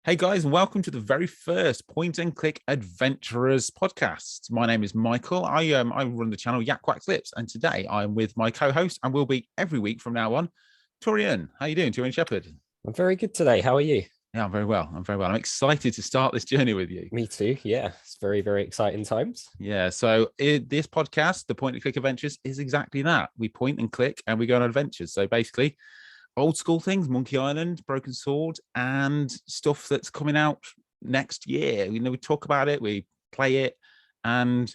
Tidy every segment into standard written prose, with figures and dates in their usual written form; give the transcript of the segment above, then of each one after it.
Hey guys, and welcome to the very first Point and Click Adventurers podcast. My name is Michael. I run the channel YakWaxLips, and today I'm with my co-host, and will be every week from now on, Turian. How you doing, Turian Shepard? I'm very good today. How are you? Yeah, I'm very well. I'm excited to start this journey with you. Me too. Yeah, it's very, very exciting times. Yeah. So this podcast, the Point and Click Adventures, is exactly that. We point and click, and we go on adventures. So basically, old school things, Monkey Island, Broken Sword, and stuff that's coming out next year. We talk about it, we play it, and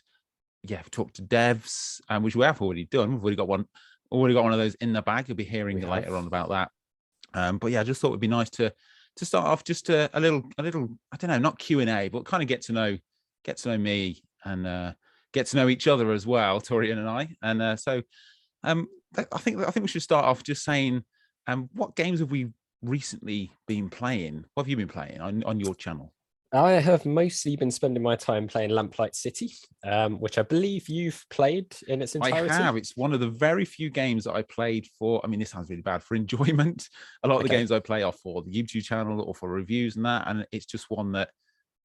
yeah, we talk to devs, which we have already done. We've already got one of those in the bag. You'll be hearing later on about that. But yeah, I just thought it'd be nice to start off just a little, I don't know, not Q&A, but kind of get to know me and get to know each other as well, Torian and I. And I think we should start off just saying, what games have we recently been playing? What have you been playing on your channel? I have mostly been spending my time playing Lamplight City, which I believe you've played in its entirety. I have. It's one of the very few games that I played for. I mean, this sounds really bad, for enjoyment. A lot of the games I play are for the YouTube channel or for reviews and that. And it's just one that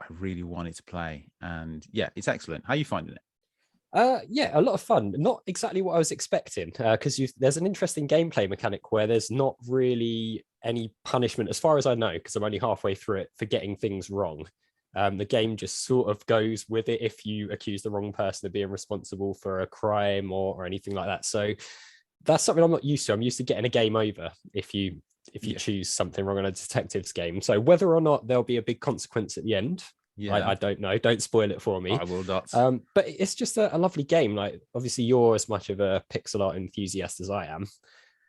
I really wanted to play. And yeah, it's excellent. How are you finding it? Yeah, a lot of fun. Not exactly what I was expecting, because there's an interesting gameplay mechanic where there's not really any punishment, as far as I know, because I'm only halfway through it, for getting things wrong. The game just sort of goes with it if you accuse the wrong person of being responsible for a crime or anything like that. So that's something I'm not used to. I'm used to getting a game over if you choose something wrong on a detective's game. So whether or not there'll be a big consequence at the end, I don't know. Don't spoil it for me. I will not. But it's just a lovely game. Like, obviously, you're as much of a pixel art enthusiast as I am.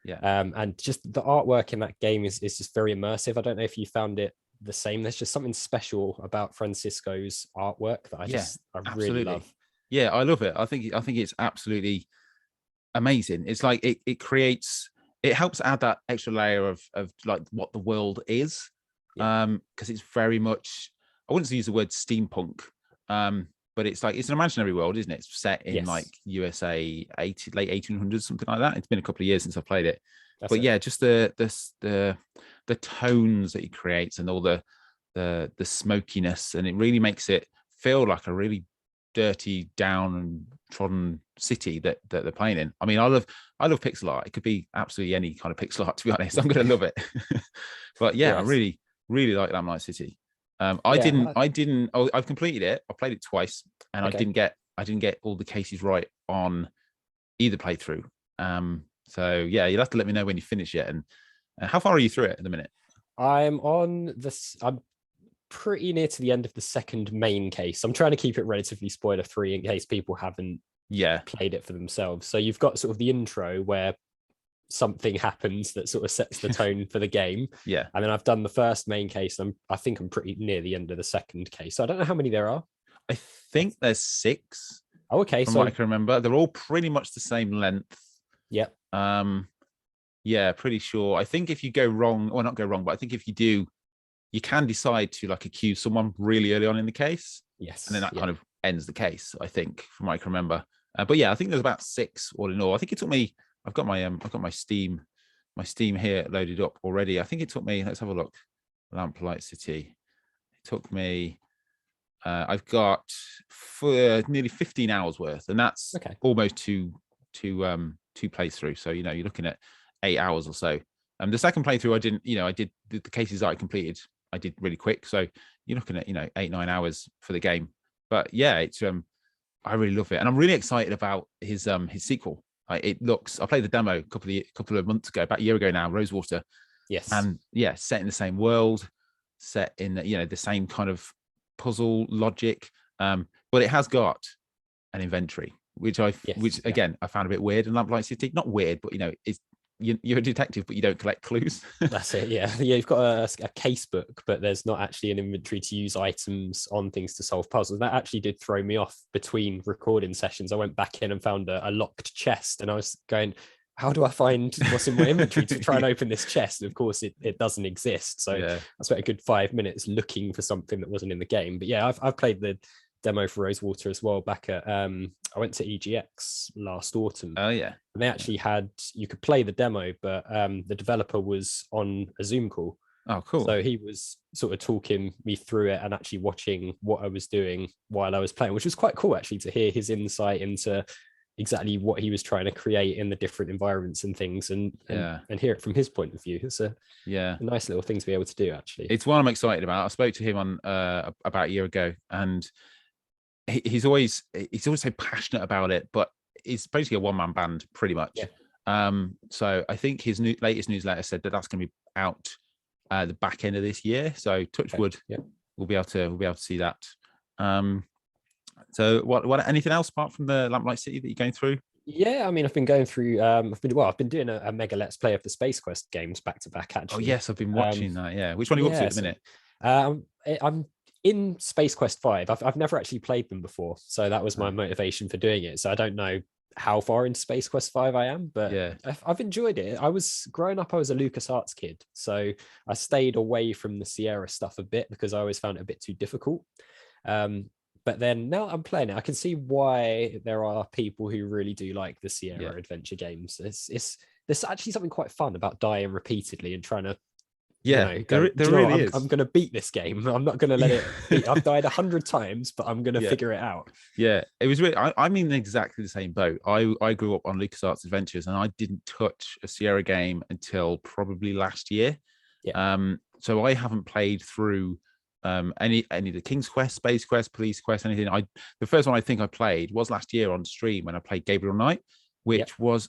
Yeah. And just the artwork in that game is just very immersive. I don't know if you found it the same. There's just something special about Francisco's artwork that I really love. Yeah, I love it. I think it's absolutely amazing. It's like it helps add that extra layer of like what the world is. Because it's very much, I wouldn't use the word steampunk, but it's like, it's an imaginary world, isn't it? It's set in like USA late 1800s, something like that. It's been a couple of years since I played it. Yeah, just the tones that he creates and all the smokiness, and it really makes it feel like a really dirty, down and trodden city that they're playing in. I mean, I love pixel art. It could be absolutely any kind of pixel art, to be honest. I'm gonna love it. But yeah, I really like Lamplight City. I've completed it. I played it twice, and I didn't get all the cases right on either playthrough. So yeah, you'll have to let me know when you finish it. And how far are you through it at the minute? I'm pretty near to the end of the second main case. I'm trying to keep it relatively spoiler free in case people haven't played it for themselves. So you've got sort of the intro where something happens that sort of sets the tone for the game. Yeah. And then I've done the first main case. I think I'm pretty near the end of the second case. So I don't know how many there are. I think there's 6. Oh, okay. From what I can remember, they're all pretty much the same length. Yeah. Yeah, pretty sure. I think if you go wrong, or not go wrong, but I think if you do, you can decide to like accuse someone really early on in the case. Yes. And then that kind of ends the case, I think, from what I can remember. But yeah, I think there's about 6 all in all. I think it took me, I've got my Steam here loaded up already. I think it took me, let's have a look. Lamplight City. It took me, I've got for nearly 15 hours worth, and that's almost two playthroughs. So you're looking at 8 hours or so. The second playthrough, I did the cases that I completed, I did really quick. So you're looking at 8-9 hours for the game. But yeah, it's I really love it, and I'm really excited about his sequel. It looks, I played the demo a couple of months ago, about a year ago now, Rosewater. Yes. And yeah, set in the same world, set in the same kind of puzzle logic. But it has got an inventory, which again I found a bit weird in Lamplight City. Not weird, but it's, you're a detective, but you don't collect clues. That's it. Yeah. You've got a case book, but there's not actually an inventory to use items on things to solve puzzles. That actually did throw me off between recording sessions. I went back in and found a locked chest, and I was going, how do I find what's in my inventory to try and open this chest? And of course, it doesn't exist. So I spent a good 5 minutes looking for something that wasn't in the game. But yeah, I've played the demo for Rosewater as well back at I went to EGX last autumn. Oh yeah. And they actually had, you could play the demo, but the developer was on a Zoom call. Oh, cool. So he was sort of talking me through it and actually watching what I was doing while I was playing, which was quite cool actually to hear his insight into exactly what he was trying to create in the different environments and things, and hear it from his point of view. It's a nice little thing to be able to do, actually. It's one I'm excited about. I spoke to him on about a year ago, and he's always so passionate about it, but it's basically a one-man band pretty much. So I think his latest newsletter said that that's going to be out the back end of this year. So touch wood, we'll be able to see that. So what anything else apart from the Lamplight City that you're going through? Yeah, I mean, I've been going through. I've been doing a mega let's play of the Space Quest games back to back. Actually, oh yes, I've been watching that. Yeah, which one are you up to at the minute? I'm in Space Quest 5. I've never actually played them before, so that was my motivation for doing it. So I don't know how far into Space Quest 5 I am, but I've enjoyed it. I was growing up, I was a LucasArts kid, so I stayed away from the Sierra stuff a bit because I always found it a bit too difficult. But then now I'm playing it, I can see why there are people who really do like the Sierra adventure games. There's actually something quite fun about dying repeatedly and trying to there really is. I'm going to beat this game. I'm not going to let it beat. I've died 100 times, but I'm going to figure it out. Yeah, it was really. I'm in exactly the same boat. I grew up on LucasArts Adventures, and I didn't touch a Sierra game until probably last year. So I haven't played through any of the King's Quest, Space Quest, Police Quest, anything. The first one I think I played was last year on stream when I played Gabriel Knight, which was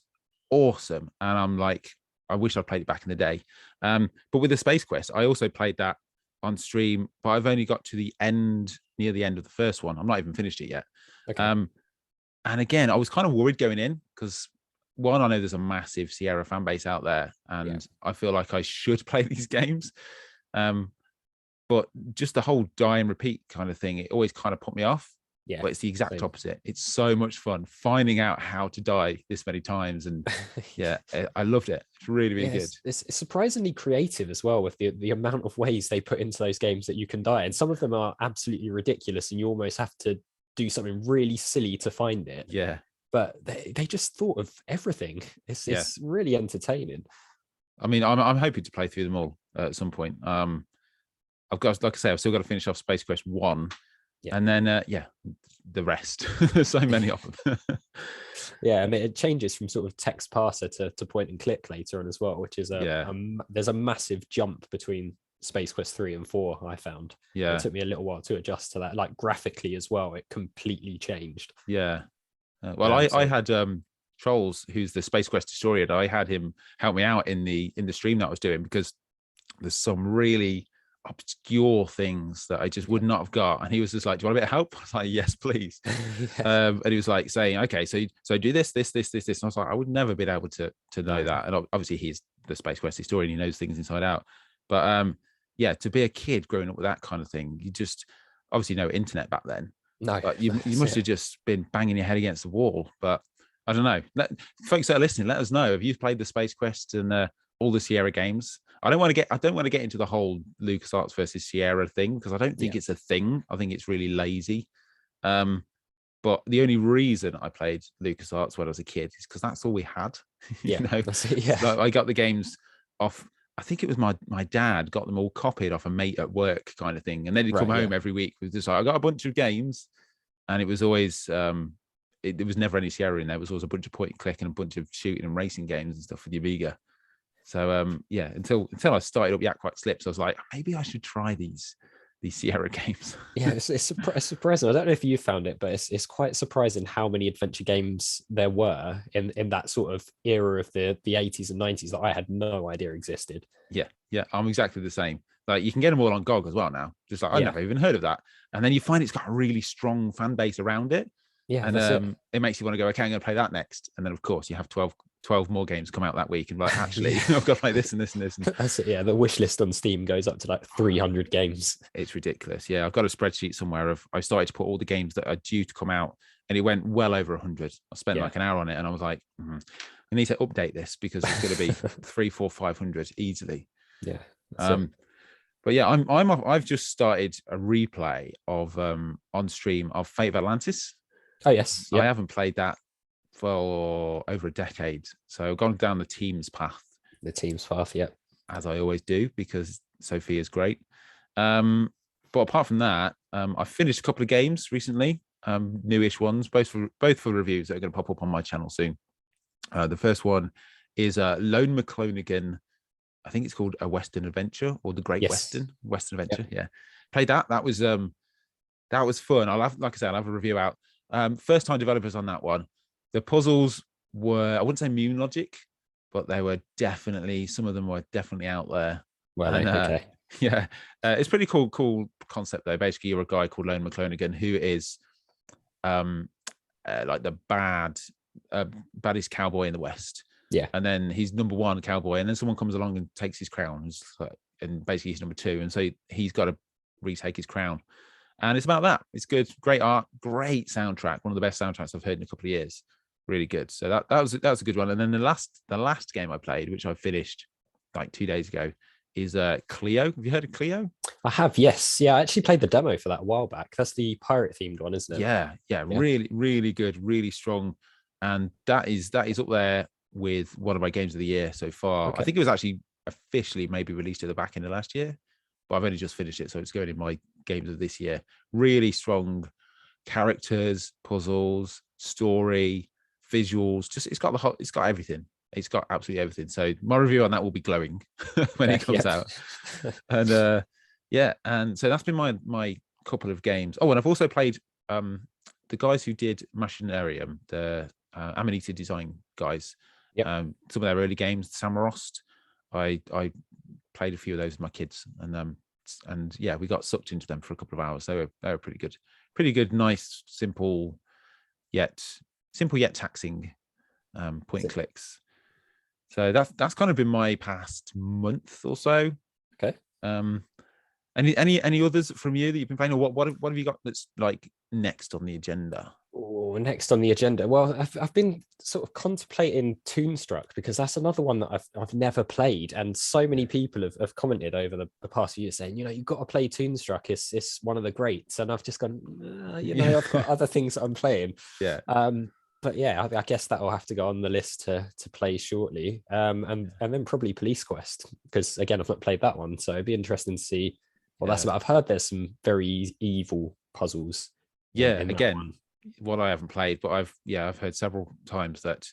awesome. And I'm like, I wish I'd played it back in the day. But with the Space Quest, I also played that on stream, but I've only got to near the end of the first one. I'm not even finished it yet. And again, I was kind of worried going in because one, I know there's a massive Sierra fan base out there, and I feel like I should play these games. But just the whole die and repeat kind of thing, it always kind of put me off. But it's the exact opposite. It's so much fun finding out how to die this many times, and I loved it. It's really, really good. It's surprisingly creative as well with the amount of ways they put into those games that you can die, and some of them are absolutely ridiculous, and you almost have to do something really silly to find it. But they just thought of everything. It's really entertaining. I mean, I'm hoping to play through them all at some point. I've got, like I say, I've still got to finish off Space Quest 1. And then the rest. There's so many of them. I mean, it changes from sort of text parser to point and click later on as well, which is there's a massive jump between Space Quest 3 and 4. I found it took me a little while to adjust to that, like graphically as well. It completely changed. Well, I had Trolls, who's the Space Quest historian. I had him help me out in the stream that I was doing, because there's some really obscure things that I just would not have got, and he was just like, do you want a bit of help? I was like, yes please. And he was like saying, okay, so do this, and I was like, I would never been able to know that. And obviously he's the Space Quest historian, he knows things inside out. But to be a kid growing up with that kind of thing, you just obviously no internet back then. But you must have just been banging your head against the wall. But I don't know, folks that are listening, let us know if you've played the Space Quest and all the Sierra games. I don't want to get into the whole LucasArts versus Sierra thing, because I don't think it's a thing. I think it's really lazy. But the only reason I played LucasArts when I was a kid is because that's all we had. That's it, Like, I got the games off. I think it was my dad got them all copied off a mate at work kind of thing, and then he'd come home every week with just like, I got a bunch of games, and it was always there was never any Sierra in there. It was always a bunch of point and click and a bunch of shooting and racing games and stuff with your Amiga. So until I started up YakWaxLips, I was like, maybe I should try these Sierra games. It's surprising. I don't know if you found it, but it's quite surprising how many adventure games there were in that sort of era of the 80s and 90s that I had no idea existed. I'm exactly the same. Like, you can get them all on GOG as well now. Just like, I've never even heard of that. And then you find it's got a really strong fan base around it. And it makes you want to go, okay, I'm going to play that next. And then of course you have 12 more games come out that week, and like, actually I've got to play this and this and this. That's it. The wish list on Steam goes up to like 300 games. It's ridiculous. I've got a spreadsheet somewhere of, I started to put all the games that are due to come out, and it went well over 100. I spent like an hour on it, and I was like, I need to update this because it's going to be 300, 400, 500 easily. But I've just started a replay of on stream of Fate of Atlantis. Oh yes. I haven't played that for over a decade, so I've gone down the Teams path. as I always do, because Sophia's great. But apart from that, I finished a couple of games recently, newish ones, both for reviews that are going to pop up on my channel soon. The first one is Lone McClonigan. I think it's called A Western Adventure, or The Great Western Adventure. Yeah, played that. That was fun. Like I said, I'll have a review out. First time developers on that one. The puzzles were, I wouldn't say Moon Logic, but they were definitely, some of them were definitely out there. Well, okay. Yeah, it's pretty cool concept though. Basically, you're a guy called Lone McClonigan who is like the baddest cowboy in the West. Yeah. And then he's number one cowboy, and then someone comes along and takes his crown, and basically he's number two, and so he's got to retake his crown. And it's about that. It's good, great art, great soundtrack. One of the best soundtracks I've heard in a couple of years. Really good. So that was a good one. And then the last game I played, which I finished like 2 days ago, is Cleo. Have you heard of Cleo? I have, yes. Yeah, I actually played the demo for that a while back. That's the pirate themed one, isn't it? Yeah. Really, really good, really strong. And that is up there with one of my games of the year so far. Okay. I think it was actually officially maybe released at the back end of last year, but I've only just finished it, so it's going in my games of this year. Really strong characters, puzzles, story, visuals. Just it's got everything. It's got absolutely everything. So my review on that will be glowing when it comes out. And and so that's been my couple of games. Oh, and I've also played the guys who did Machinarium, the Amanita Design guys. Some of their early games, Samarost. I played a few of those with my kids, and yeah, we got sucked into them for a couple of hours. They were pretty good, nice, simple yet taxing point and clicks. So that's kind of been my past month or so. Okay. Any others from you that you've been playing, or what have you got that's like next on the agenda? Oh, next on the agenda. Well, I've been sort of contemplating Toonstruck, because that's another one that I've never played, and so many people have commented over the past few years saying, you've got to play Toonstruck. It's one of the greats, and I've just gone, I've got other things that I'm playing. Yeah. But yeah, I guess that will have to go on the list to play shortly. And then probably Police Quest, because again, I've not played that one, so it'd be interesting to see what that's about. I've heard there's some very evil puzzles. Yeah, again, what I haven't played, but I've heard several times that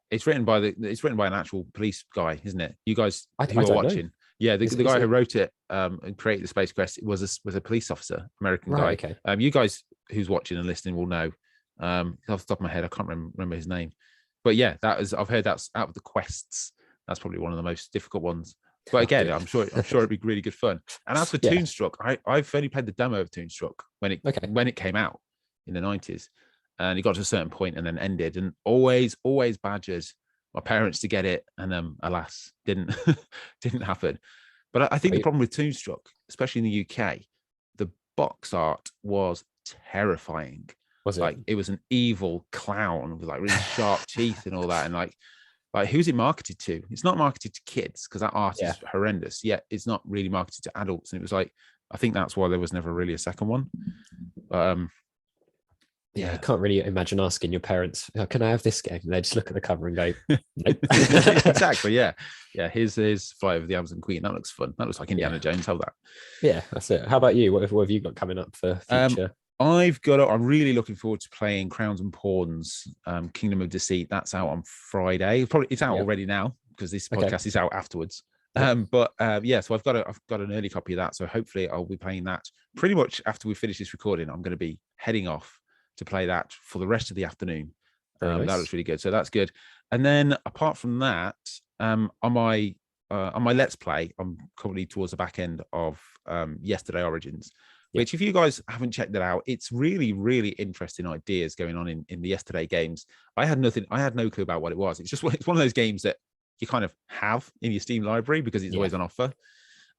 it's written by an actual police guy, isn't it? You guys who are watching, know. Yeah, the guy who wrote it and created the Space Quest was a police officer, American guy. Okay. You guys who's watching and listening will know. Off the top of my head, I can't remember his name, but yeah, I've heard that's out of the quests. That's probably one of the most difficult ones. But again, I'm sure it'd be really good fun. And as for Toonstruck, I've only played the demo of Toonstruck when it came out in the 90s, and it got to a certain point and then ended, and always badgered my parents to get it, and alas, didn't happen. But I think the problem with Toonstruck, especially in the UK, the box art was terrifying. Was it? Like, it was an evil clown with like really sharp teeth and all that, and like who's it marketed to? It's not marketed to kids, because that art is horrendous. Yet it's not really marketed to adults, and it was like, I think that's why there was never really a second one. Yeah, I can't really imagine asking your parents, "Can I have this game?" And they just look at the cover and go, "Nope." Exactly. Yeah. Here's Flight of the Amazon Queen. That looks fun. That looks like Indiana Jones. How that? Yeah, that's it. How about you? What have you got coming up for future? I'm really looking forward to playing Crowns and Pawns, Kingdom of Deceit. That's out on Friday. It's out already now, because this podcast is out afterwards. So I've got an early copy of that. So hopefully I'll be playing that pretty much after we finish this recording. I'm going to be heading off to play that for the rest of the afternoon. Nice. That looks really good. So that's good. And then apart from that, on my Let's Play, I'm currently towards the back end of Yesterday Origins, which, if you guys haven't checked it out, it's really, really interesting ideas going on in the Yesterday games. I had no clue about what it was. It's one of those games that you kind of have in your Steam library because it's always on offer.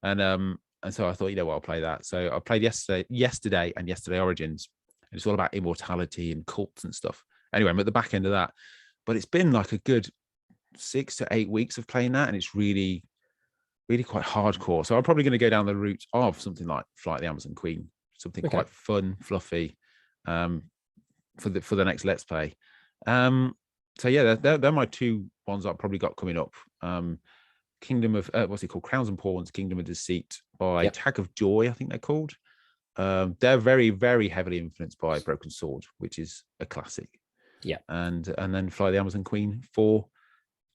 And so I thought, I'll play that. So I played yesterday and Yesterday Origins. And it's all about immortality and cults and stuff. Anyway, I'm at the back end of that. But it's been like a good 6 to 8 weeks of playing that, and it's really, really quite hardcore. So I'm probably going to go down the route of something like Flight of the Amazon Queen, something quite fun, fluffy, for the next Let's Play. So yeah, they're my two ones I've probably got coming up. Kingdom of what's it called? Crowns and Pawns, Kingdom of Deceit by Yep. Tag of Joy, I think they're called. They're very, very heavily influenced by Broken Sword, which is a classic. Yeah. And then Fly the Amazon Queen for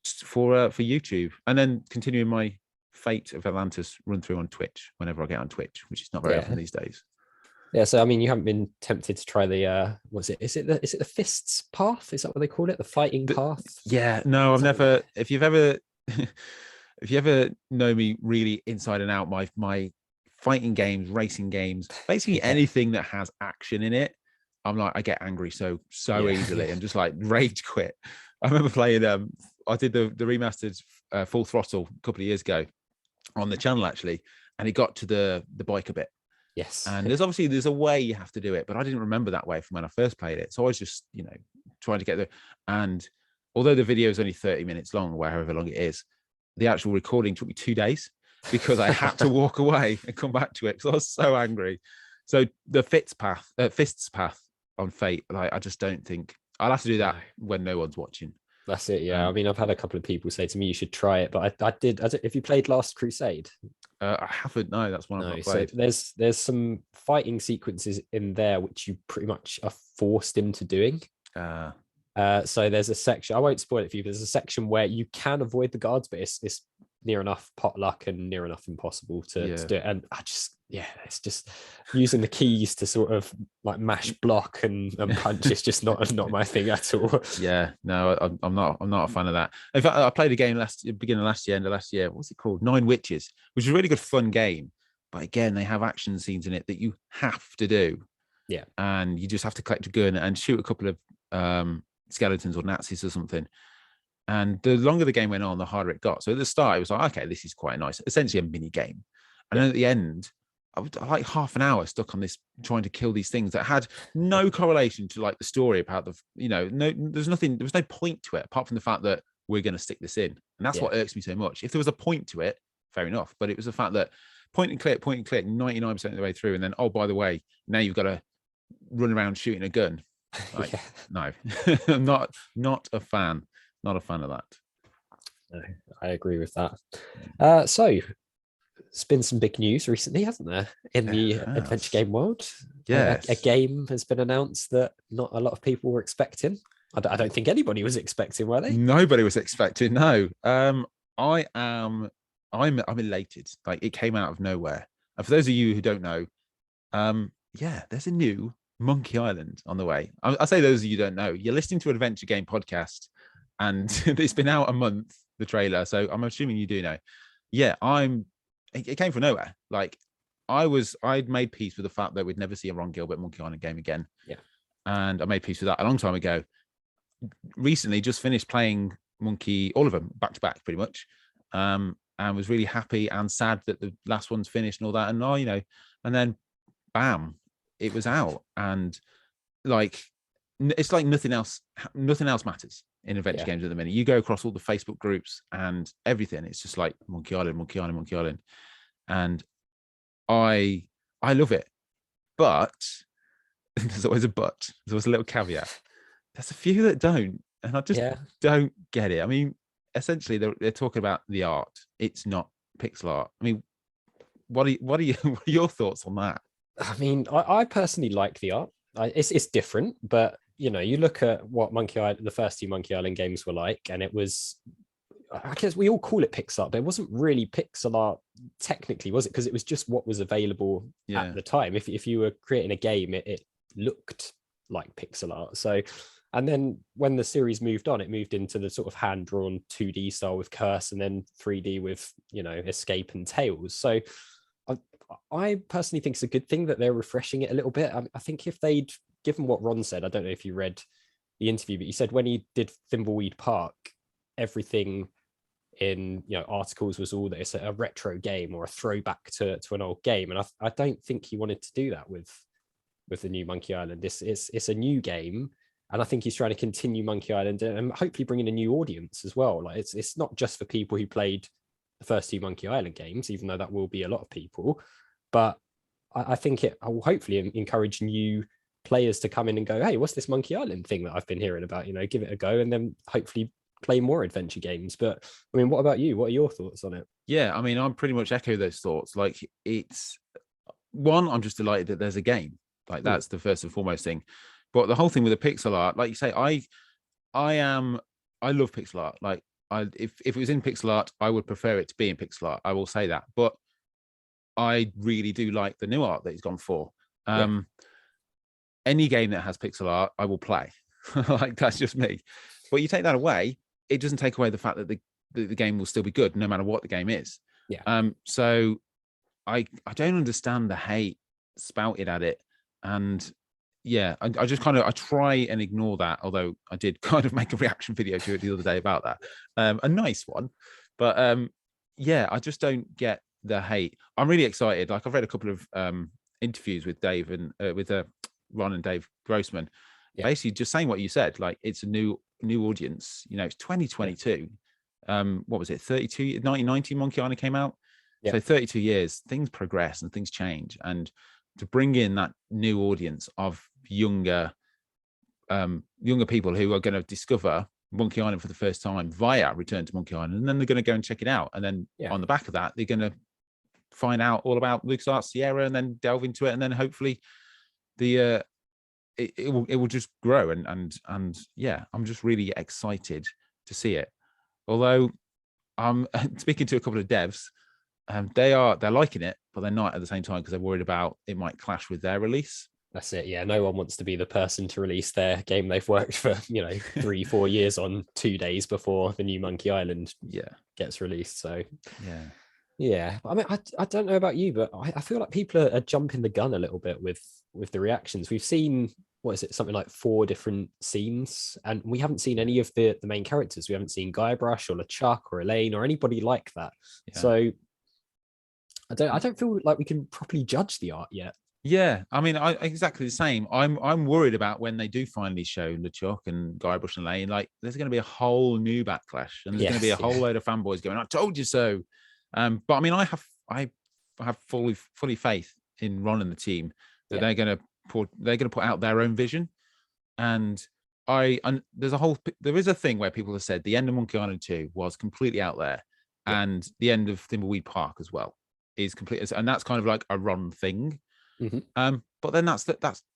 YouTube, and then continuing my Fate of Atlantis run through on Twitch whenever I get on Twitch, which is not very often these days. Yeah, so I mean, you haven't been tempted to try the what's it? Is it the fists path? Is that what they call it? The fighting path? Yeah, no, I've never. If you ever know me really inside and out, my fighting games, racing games, basically anything that has action in it, I'm like, I get angry so easily and just like rage quit. I remember playing I did the remastered Full Throttle a couple of years ago on the channel actually, and it got to the biker bit. Yes. And there's a way you have to do it, but I didn't remember that way from when I first played it. So I was just, trying to get there. And although the video is only 30 minutes long, or however long it is, the actual recording took me 2 days because I had to walk away and come back to it because I was so angry. So the fists path on Fate, like, I just don't think I'll have to do that when no one's watching. That's it. Yeah. I mean, I've had a couple of people say to me, you should try it, but I did. If you played Last Crusade, I haven't. No, that's one I've not played. So there's some fighting sequences in there which you pretty much are forced into doing. So there's a section. I won't spoil it for you. But there's a section where you can avoid the guards, but it's near enough potluck and near enough impossible to do it. And it's just using the keys to sort of like mash block and punch. It's just not my thing at all. Yeah, no, I'm not a fan of that. In fact, I played a game beginning of last year, end of last year. What's it called? 9 Witches, which is a really good fun game. But again, they have action scenes in it that you have to do. Yeah, and you just have to collect a gun and shoot a couple of skeletons or Nazis or something. And the longer the game went on, the harder it got. So at the start, it was like, okay, this is quite nice, essentially a mini game. And then at the end, I was like half an hour stuck on this, trying to kill these things that had no correlation to like the story about there was no point to it apart from the fact that we're going to stick this in. And that's what irks me so much. If there was a point to it, fair enough. But it was the fact that point and click 99% of the way through. And then, oh, by the way, now you've got to run around shooting a gun. Like, no, I'm not a fan. Not a fan of that. No, I agree with that. So it's been some big news recently, hasn't there, in the adventure game world? Yeah, a game has been announced that not a lot of people were expecting. I don't think anybody was expecting, were they? Nobody was expecting. No. I'm elated. Like, it came out of nowhere. And for those of you who don't know, there's a new Monkey Island on the way. I say those of you who don't know, you're listening to an adventure game podcast. And it's been out a month, the trailer. So I'm assuming you do know. Yeah, it came from nowhere. Like, I'd made peace with the fact that we'd never see a Ron Gilbert Monkey Island game again. Yeah. And I made peace with that a long time ago. Recently just finished playing all of them back to back pretty much. And was really happy and sad that the last one's finished and all that. And and then bam, it was out. And like, it's like nothing else matters in adventure games at the minute. You go across all the Facebook groups and everything, it's just like Monkey Island, Monkey Island, Monkey Island. And I love it. But there's always a but. There's always a little caveat. There's a few that don't, and I just don't get it. I mean, essentially they're talking about the art. It's not pixel art. I mean, what are your thoughts on that? I mean, I personally like the art. It's different, but you look at what the first 2 Monkey Island games were like, and it was, I guess we all call it pixel art, but it wasn't really pixel art technically, was it? Because it was just what was available at the time. If you were creating a game, it looked like pixel art. So, and then when the series moved on, it moved into the sort of hand-drawn 2D style with Curse, and then 3D with Escape and Tales. So I personally think it's a good thing that they're refreshing it a little bit. I think if they'd given what Ron said, I don't know if you read the interview, but he said when he did Thimbleweed Park, everything in articles was all that it's a retro game or a throwback to an old game, and I don't think he wanted to do that with the new Monkey Island. It's a new game, and I think he's trying to continue Monkey Island and hopefully bring in a new audience as well. Like, it's not just for people who played the first 2 Monkey Island games, even though that will be a lot of people, but I think it will hopefully encourage new players to come in and go, hey, what's this Monkey Island thing that I've been hearing about? Give it a go, and then hopefully play more adventure games. But I mean, what about you? What are your thoughts on it? Yeah, I mean, I'm pretty much echo those thoughts. Like, it's one, I'm just delighted that there's a game. Like, that's the first and foremost thing. But the whole thing with the pixel art, like you say, I love pixel art. Like, if it was in pixel art, I would prefer it to be in pixel art. I will say that. But I really do like the new art that he's gone for. Any game that has pixel art, I will play. Like, that's just me. But you take that away, it doesn't take away the fact that the game will still be good no matter what the game is. So I don't understand the hate spouted at it. And yeah, I just kind of, I try and ignore that, although I did kind of make a reaction video to it the other day about that. A nice one. But yeah, I just don't get the hate. I'm really excited. Like, I've read a couple of interviews with Dave and with Ron and Dave Grossman, basically just saying what you said. Like, it's a new audience. You know, it's 2022. What was it? 1990 Monkey Island came out. So 32 years, things progress and things change. And to bring in that new audience of younger people who are going to discover Monkey Island for the first time via Return to Monkey Island, and then they're going to go and check it out. And then on the back of that, they're going to find out all about LucasArts Sierra and then delve into it. And then hopefully it will just grow. And yeah, I'm just really excited to see it. Although I'm speaking to a couple of devs, they're liking it, but they're not at the same time because they're worried about it might clash with their release. That's it. Yeah, no one wants to be the person to release their game they've worked for 3-4 years on 2 days before the new Monkey Island gets released. So yeah. I mean, I don't know about you, but I feel like people are jumping the gun a little bit with the reactions. We've seen, what is it, something like 4 different scenes, and we haven't seen any of the main characters. We haven't seen Guybrush or LeChuck or Elaine or anybody like that. So I don't feel like we can properly judge the art yet. Yeah, I mean, I exactly the same. I'm worried about when they do finally show LeChuck and Guybrush and Elaine. Like, there's going to be a whole new backlash, and there's going to be a whole load of fanboys going, "I told you so." But I mean, I have fully faith in Ron and the team that they're going to put out their own vision. And there is a thing where people have said the end of Monkey Island 2 was completely out there, and the end of Thimbleweed Park as well is complete, and that's kind of like a Ron thing. But then that's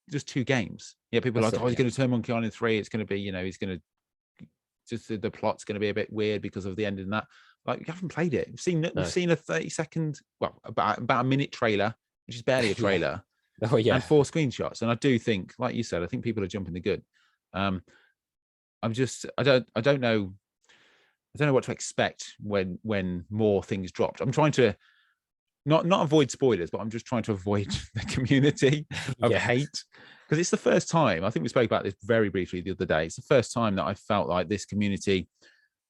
just 2 games. People are like, he's going to turn Monkey Island 3. It's going to be, he's going to just the plot's going to be a bit weird because of the ending of that. Like, we haven't played it. We've seen a 30-second, well, about a minute trailer, which is barely a trailer. And 4 screenshots. And I do think, like you said, I think people are jumping the gun. I don't know what to expect when more things dropped. I'm trying to not avoid spoilers, but I'm just trying to avoid the community of hate, because it's the first time, I think we spoke about this very briefly the other day, it's the first time that I felt like this community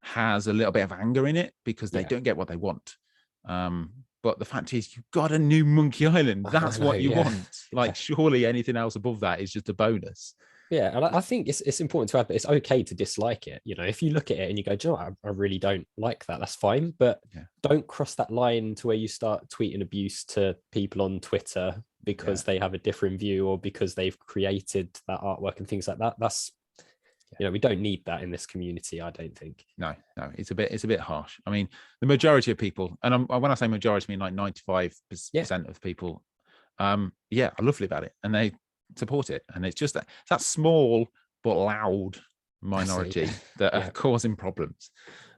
has a little bit of anger in it because they don't get what they want. But the fact is, you've got a new Monkey Island. That's what you want. Like, surely anything else above that is just a bonus. Yeah, and I think it's important to add that it's okay to dislike it. If you look at it and you go, do you know what? I really don't like that, that's fine. But don't cross that line to where you start tweeting abuse to people on Twitter because they have a different view or because they've created that artwork and things like that. That's, we don't need that in this community, I don't think. No, it's a bit harsh. I mean, the majority of people, and when I say majority, I mean like 95% of people, are lovely about it, and they support it. And it's just that small but loud minority that are causing problems.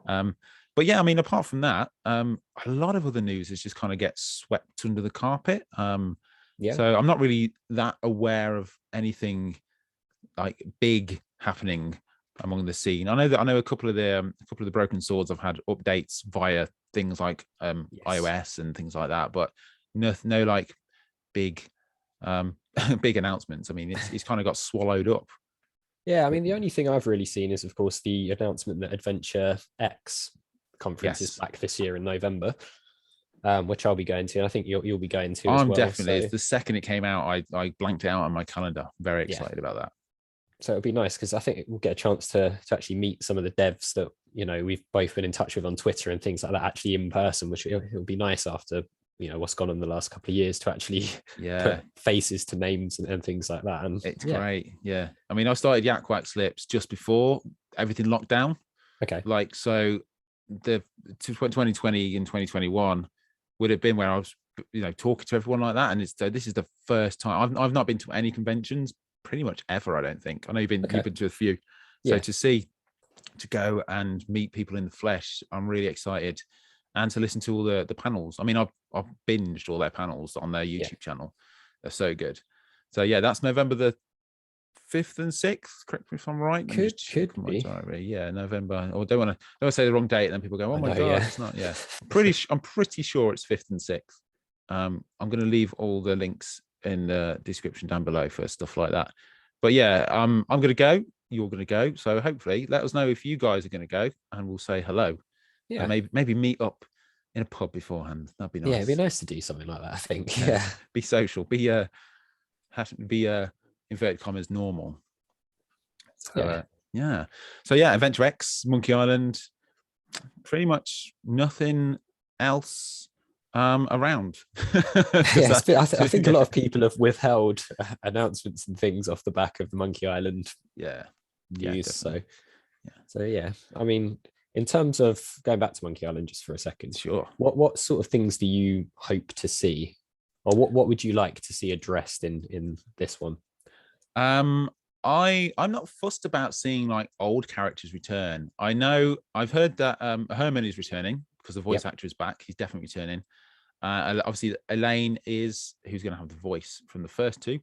But yeah, I mean, apart from that, a lot of other news is just kind of gets swept under the carpet. So I'm not really that aware of anything like big happening among the scene. I know a couple of the Broken Swords have had updates via things like iOS and things like that, but no like big big announcements. I mean, it's kind of got swallowed up. Yeah, I mean, the only thing I've really seen is, of course, the announcement that Adventure X conference is back this year in November, which I'll be going to, and I think you'll be going to as well. Definitely. So, the second it came out, I blanked it out on my calendar. Very excited about that. So it'll be nice because I think we'll get a chance to actually meet some of the devs that we've both been in touch with on Twitter and things like that, actually in person, which it'll be nice after what's gone on the last couple of years to actually put faces to names and things like that. And it's great. I mean, I started YakWaxLips just before everything locked down. Okay. Like, so the 2020 and 2021 would have been where I was, talking to everyone like that. And this is the first time I've not been to any conventions pretty much ever, I don't think. I know you've been to a few. So to go and meet people in the flesh, I'm really excited. And to listen to all the panels. I mean, I've binged all their panels on their YouTube channel. They're so good. So yeah, that's November the 5th and 6th. Correct me if I'm right. Could be. Diary. Yeah, November. Or don't want to say the wrong date, and then people go, "Oh my god, it's not." Yeah, I'm pretty sure it's 5th and 6th. I'm going to leave all the links in the description down below for stuff like that. But yeah, I'm going to go. You're going to go. So hopefully, let us know if you guys are going to go, and we'll say hello. Yeah, and maybe meet up in a pub beforehand. That'd be nice. Yeah, it'd be nice to do something like that, I think. Yeah. Be social. Be inverted commas normal. So So yeah, Adventure X, Monkey Island, pretty much nothing else around. I think a lot of people have withheld announcements and things off the back of the Monkey Island news. So yeah, I mean, in terms of going back to Monkey Island just for a second, sure. What sort of things do you hope to see, or what would you like to see addressed in this one? I'm not fussed about seeing like old characters return. I know I've heard that Herman is returning because the voice actor is back. He's definitely returning. Obviously Elaine who's going to have the voice from the first two,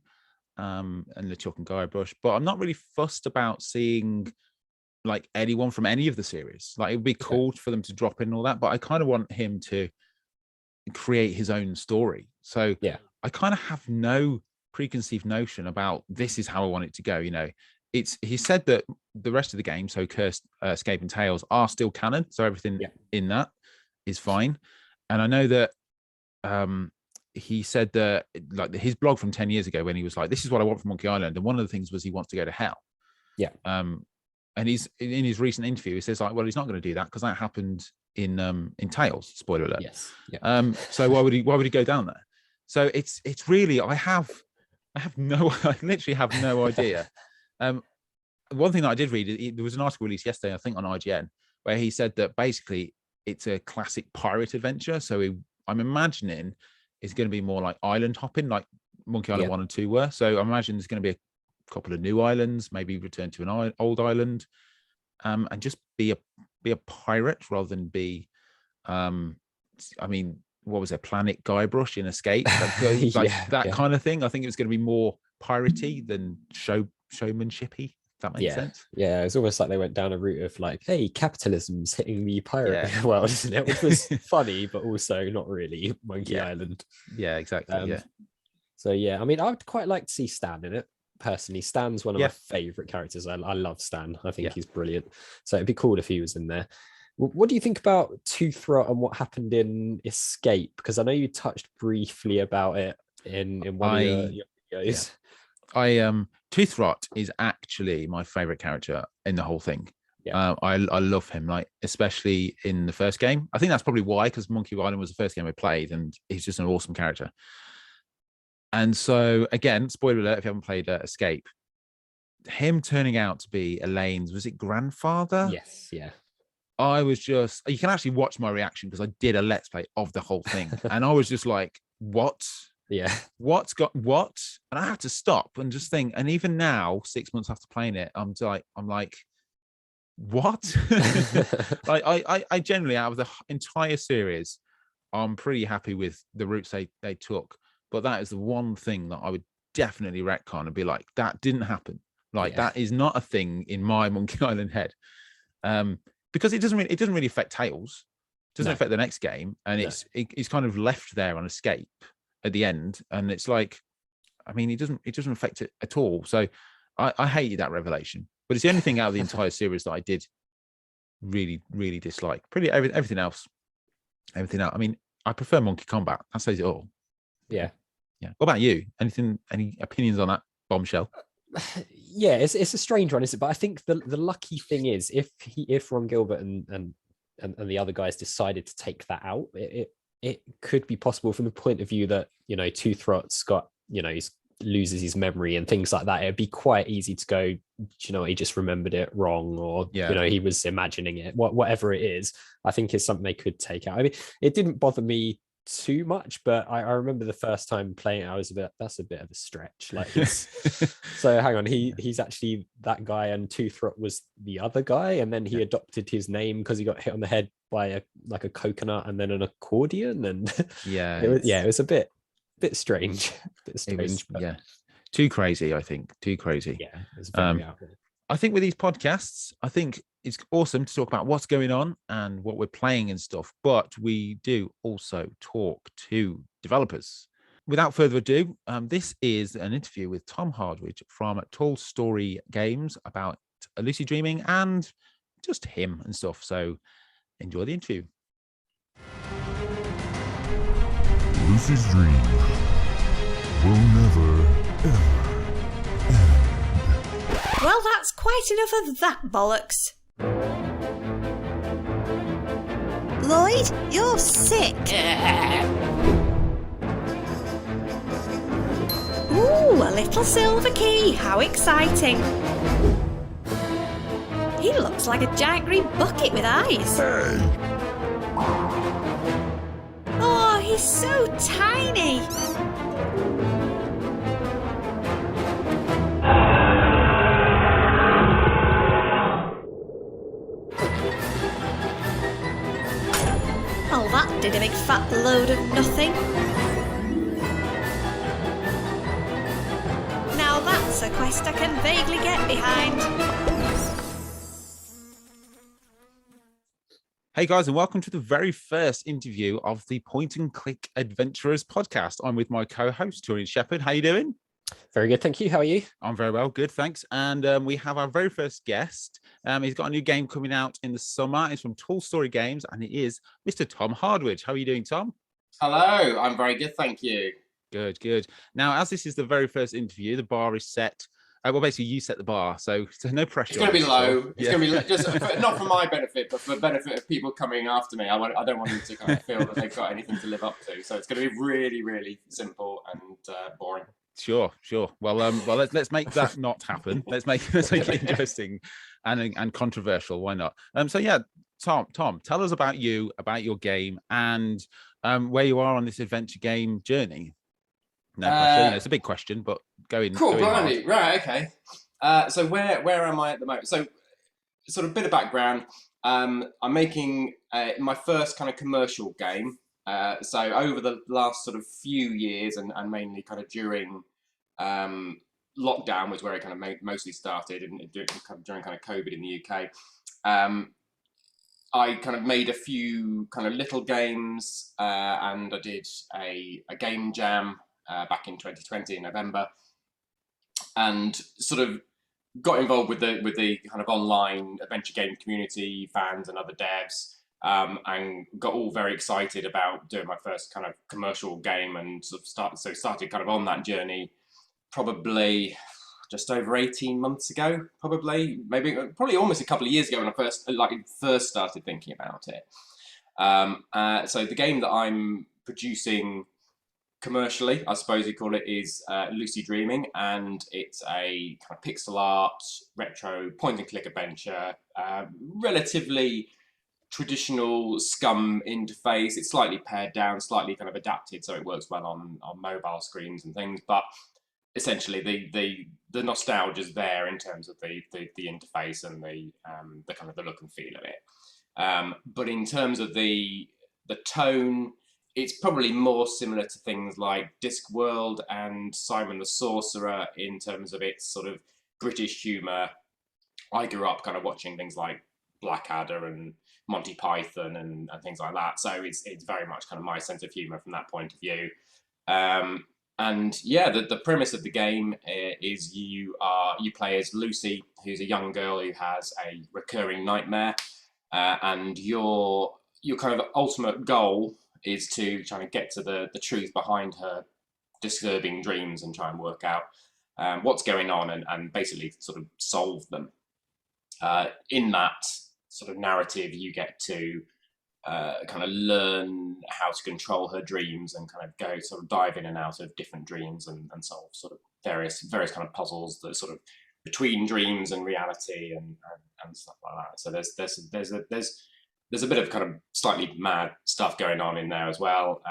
and LeChuck and Guybrush. But I'm not really fussed about seeing like anyone from any of the series. Like, it would be cool for them to drop in and all that, but I kind of want him to create his own story. So I kind of have no preconceived notion about this is how I want it to go. He said that the rest of the game, so Cursed, Escape and Tales, are still canon, so everything in that is fine. And I know that he said that, like, his blog from 10 years ago, when he was like, this is what I want from Monkey Island, and one of the things was he wants to go to hell. And he's in his recent interview, he says, like, well, he's not going to do that because that happened in Tales. Spoiler alert. Yes. So why would he go down there? So it's really, I literally have no idea. One thing that I did read, there was an article released yesterday, I think on IGN, where he said that basically it's a classic pirate adventure. So I'm imagining it's going to be more like island hopping, like Monkey Island 1 and 2 were. So I imagine there's going to be a couple of new islands, maybe return to an old island, and just be a pirate rather than be what was it, Planet Guybrush in Escape, that kind of thing. I think it was going to be more piratey than showmanshipy. If that makes sense. Yeah, it's almost like they went down a route of like, hey, capitalism's hitting the pirate world, isn't it? Which was funny, but also not really Monkey Island. Yeah, exactly. So I mean, I would quite like to see Stan in it. Personally, Stan's one of my favorite characters. I love Stan. I think he's brilliant. So it'd be cool if he was in there. What do you think about Tooth Rot and what happened in Escape? Because I know you touched briefly about it in one of your videos. Tooth Rot is actually my favorite character in the whole thing. I love him, like, especially in the first game. I think that's probably why, because Monkey Island was the first game I played, and he's just an awesome character. And so, again, spoiler alert if you haven't played Escape, him turning out to be Elaine's, was it grandfather? Yes, yeah. I was just, you can actually watch my reaction because I did a Let's Play of the whole thing. And I was just like, what? Yeah. What? And I had to stop and just think. And even now, 6 months after playing it, I'm like, what? Like, I generally, out of the entire series, I'm pretty happy with the routes they took. But that is the one thing that I would definitely retcon and be like, that didn't happen. Like, that is not a thing in my Monkey Island head. Because it doesn't really affect Tails. It doesn't affect the next game. And it's kind of left there on Escape at the end. And it's like, I mean, it doesn't affect it at all. So I hated that revelation. But it's the only thing out of the entire series that I did really, really dislike. Everything else. I mean, I prefer Monkey Combat. That says it all. Yeah. What about you? Any opinions on that bombshell? Yeah, it's a strange one, isn't it? But I think the lucky thing is if Ron Gilbert and the other guys decided to take that out, it could be possible from the point of view that, Tooth Rot's got, he's loses his memory and things like that, it'd be quite easy to go, you know, he just remembered it wrong, or you know, he was imagining it. Whatever it is, I think is something they could take out. I mean, it didn't bother me too much, but I remember the first time playing it, I was that's a bit of a stretch. Like, so hang on, he's actually that guy, and Toothrot was the other guy, and then he adopted his name because he got hit on the head by a coconut and then an accordion, and it was a bit strange. Too crazy. I think too crazy. Yeah, it was very out there. I think with these podcasts, I think it's awesome to talk about what's going on and what we're playing and stuff, but we do also talk to developers. Without further ado, this is an interview with Tom Hardwidge from Tall Story Games about lucid dreaming and just him and stuff. So enjoy the interview. Lucid dream will never, ever. Well, that's quite enough of that bollocks. Lloyd, you're sick. Ooh, a little silver key. How exciting. He looks like a giant green bucket with eyes. Hey! Oh, he's so tiny. Oh, that did a big fat load of nothing. Now that's a quest I can vaguely get behind. Hey guys, and welcome to the very first interview of the Point and Click Adventurers podcast. I'm with my co-host, Turian Shepard. How you doing? Very good, thank you. How are you? I'm very well, good, thanks. And we have our very first guest. He's got a new game coming out in the summer. It's from Tall Story Games, and it is Mr. Tom Hardwidge. How are you doing, Tom? Hello, I'm very good, thank you. Good, good. Now, as this is the very first interview, the bar is set. Well, basically, you set the bar, so no pressure. It's going to be low. It's going to be just not for my benefit, but for the benefit of people coming after me. I don't want them to kind of feel that they've got anything to live up to. So it's going to be really, really simple and boring. Sure. Well, let's make that not happen. Let's make it interesting and controversial. Why not? So yeah, Tom, tell us about you, about your game, and where you are on this adventure game journey. No pressure. It's a big question, but go in. Cool, blimey. Right, okay. So where am I at the moment? So, sort of bit of background. I'm making my first kind of commercial game. So over the last sort of few years, and mainly kind of during lockdown was where it kind of mostly started, and during kind of COVID in the UK. I kind of made a few kind of little games, and I did a game jam back in 2020 in November, and sort of got involved with the kind of online adventure game community, fans and other devs, and got all very excited about doing my first kind of commercial game, and sort of started kind of on that journey probably just over 18 months ago, probably almost a couple of years ago when I first started thinking about it. So the game that I'm producing commercially, I suppose you call it, is Lucid Dreaming, and it's a kind of pixel art, retro, point and click adventure, relatively traditional SCUM interface. It's slightly pared down, slightly kind of adapted, so it works well on mobile screens and things, but essentially the nostalgia is there in terms of the interface and the kind of the look and feel of it. But in terms of the tone, it's probably more similar to things like Discworld and Simon the Sorcerer in terms of its sort of British humour. I grew up kind of watching things like Blackadder and Monty Python and things like that. So it's very much kind of my sense of humour from that point of view. And yeah, the premise of the game is you play as Lucy, who's a young girl who has a recurring nightmare, and your kind of ultimate goal is to try and get to the truth behind her disturbing dreams and try and work out what's going on and basically sort of solve them. In that sort of narrative, you get to kind of learn how to control her dreams and kind of go sort of dive in and out of different dreams and solve sort of various kind of puzzles that sort of between dreams and reality and stuff like that. So there's a bit of kind of slightly mad stuff going on in there as well,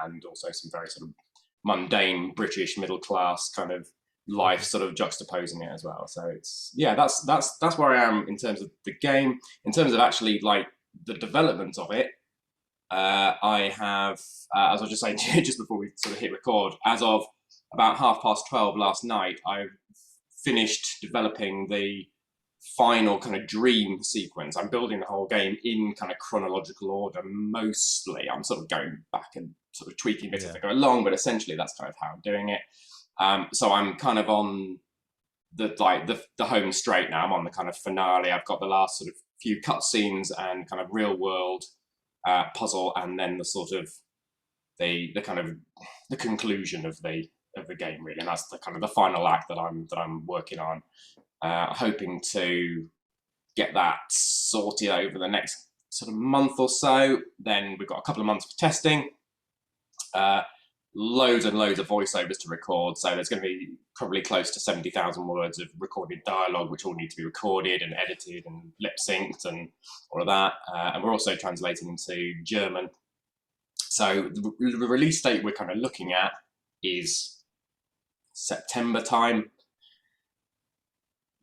and also some very sort of mundane British middle class kind of life sort of juxtaposing it as well. So it's, yeah, that's where I am in terms of the game. In terms of actually like the development of it, I have, as I was just saying just before we sort of hit record, as of about 12:30 last night, I've finished developing the final kind of dream sequence. I'm building the whole game in kind of chronological order mostly. I'm sort of going back and sort of tweaking bits as I go along, but essentially that's kind of how I'm doing it. So I'm kind of on the home straight now. I'm on the kind of finale. I've got the last sort of few cutscenes and kind of real world puzzle, and then the sort of the kind of the conclusion of the game, really. And that's the kind of the final act that I'm working on. Hoping to get that sorted over the next sort of month or so. Then we've got a couple of months for testing. Loads and loads of voiceovers to record, so there's going to be probably close to 70,000 words of recorded dialogue, which all need to be recorded and edited and lip synced and all of that. And we're also translating into German. So the release date we're kind of looking at is September time.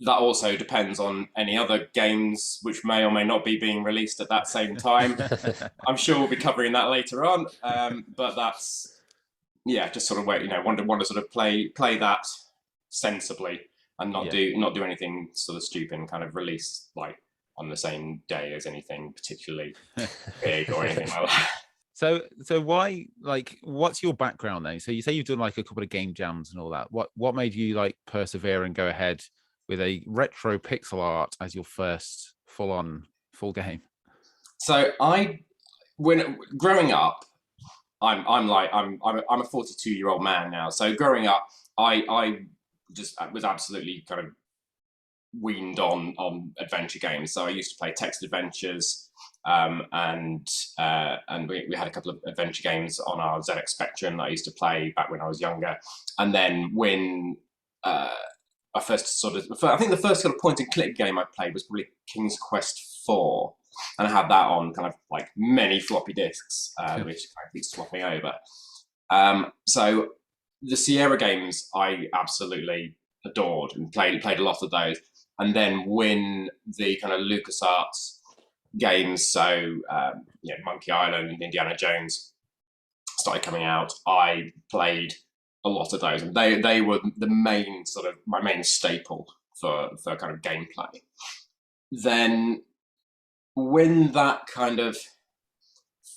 That also depends on any other games which may or may not be being released at that same time. I'm sure we'll be covering that later on, but that's, yeah, just sort of wait, want to sort of play that sensibly and not do anything sort of stupid and kind of release like on the same day as anything particularly big or anything like that. So why, like, what's your background then? So you say you've done like a couple of game jams and all that. What made you like persevere and go ahead with a retro pixel art as your first full game? So when growing up, I'm a 42-year-old man now. So growing up, I just was absolutely kind of weaned on adventure games. So I used to play text adventures, and we had a couple of adventure games on our ZX Spectrum that I used to play back when I was younger. And then when I think the first sort of point and click game I played was probably King's Quest 4. And I had that on kind of like many floppy disks, which kind of keeps swapping over. So the Sierra games I absolutely adored and played a lot of those. And then when the kind of LucasArts games, so Monkey Island and Indiana Jones started coming out, I played a lot of those, and they were the main sort of my main staple for kind of gameplay. Then when that kind of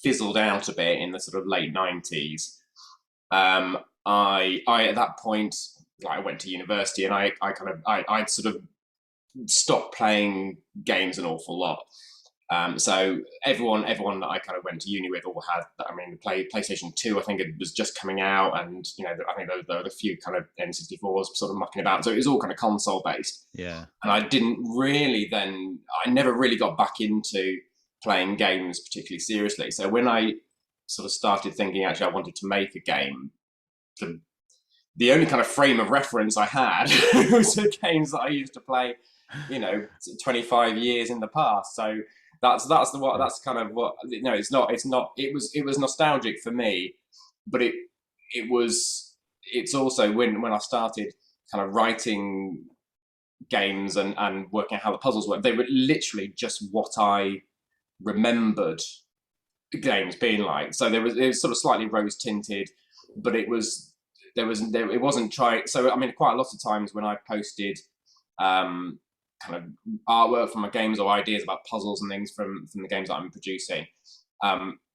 fizzled out a bit in the sort of late 90s, I at that point, like, I went to university, and I'd sort of stopped playing games an awful lot. So everyone that I kind of went to uni with all had, I mean, the PlayStation 2, I think it was just coming out, and I think there were a few kind of N64s sort of mucking about, so it was all kind of console based. Yeah. And I never really got back into playing games particularly seriously. So when I sort of started thinking, actually, I wanted to make a game, the only kind of frame of reference I had was the games that I used to play, 25 years in the past. So that's kind of what, it was nostalgic for me, but it's also when I started kind of writing games and working out how the puzzles work, they were literally just what I remembered games being like. So it was sort of slightly rose tinted, but it wasn't trying. So I mean, quite a lot of times when I posted kind of artwork from my games or ideas about puzzles and things from the games that I'm producing,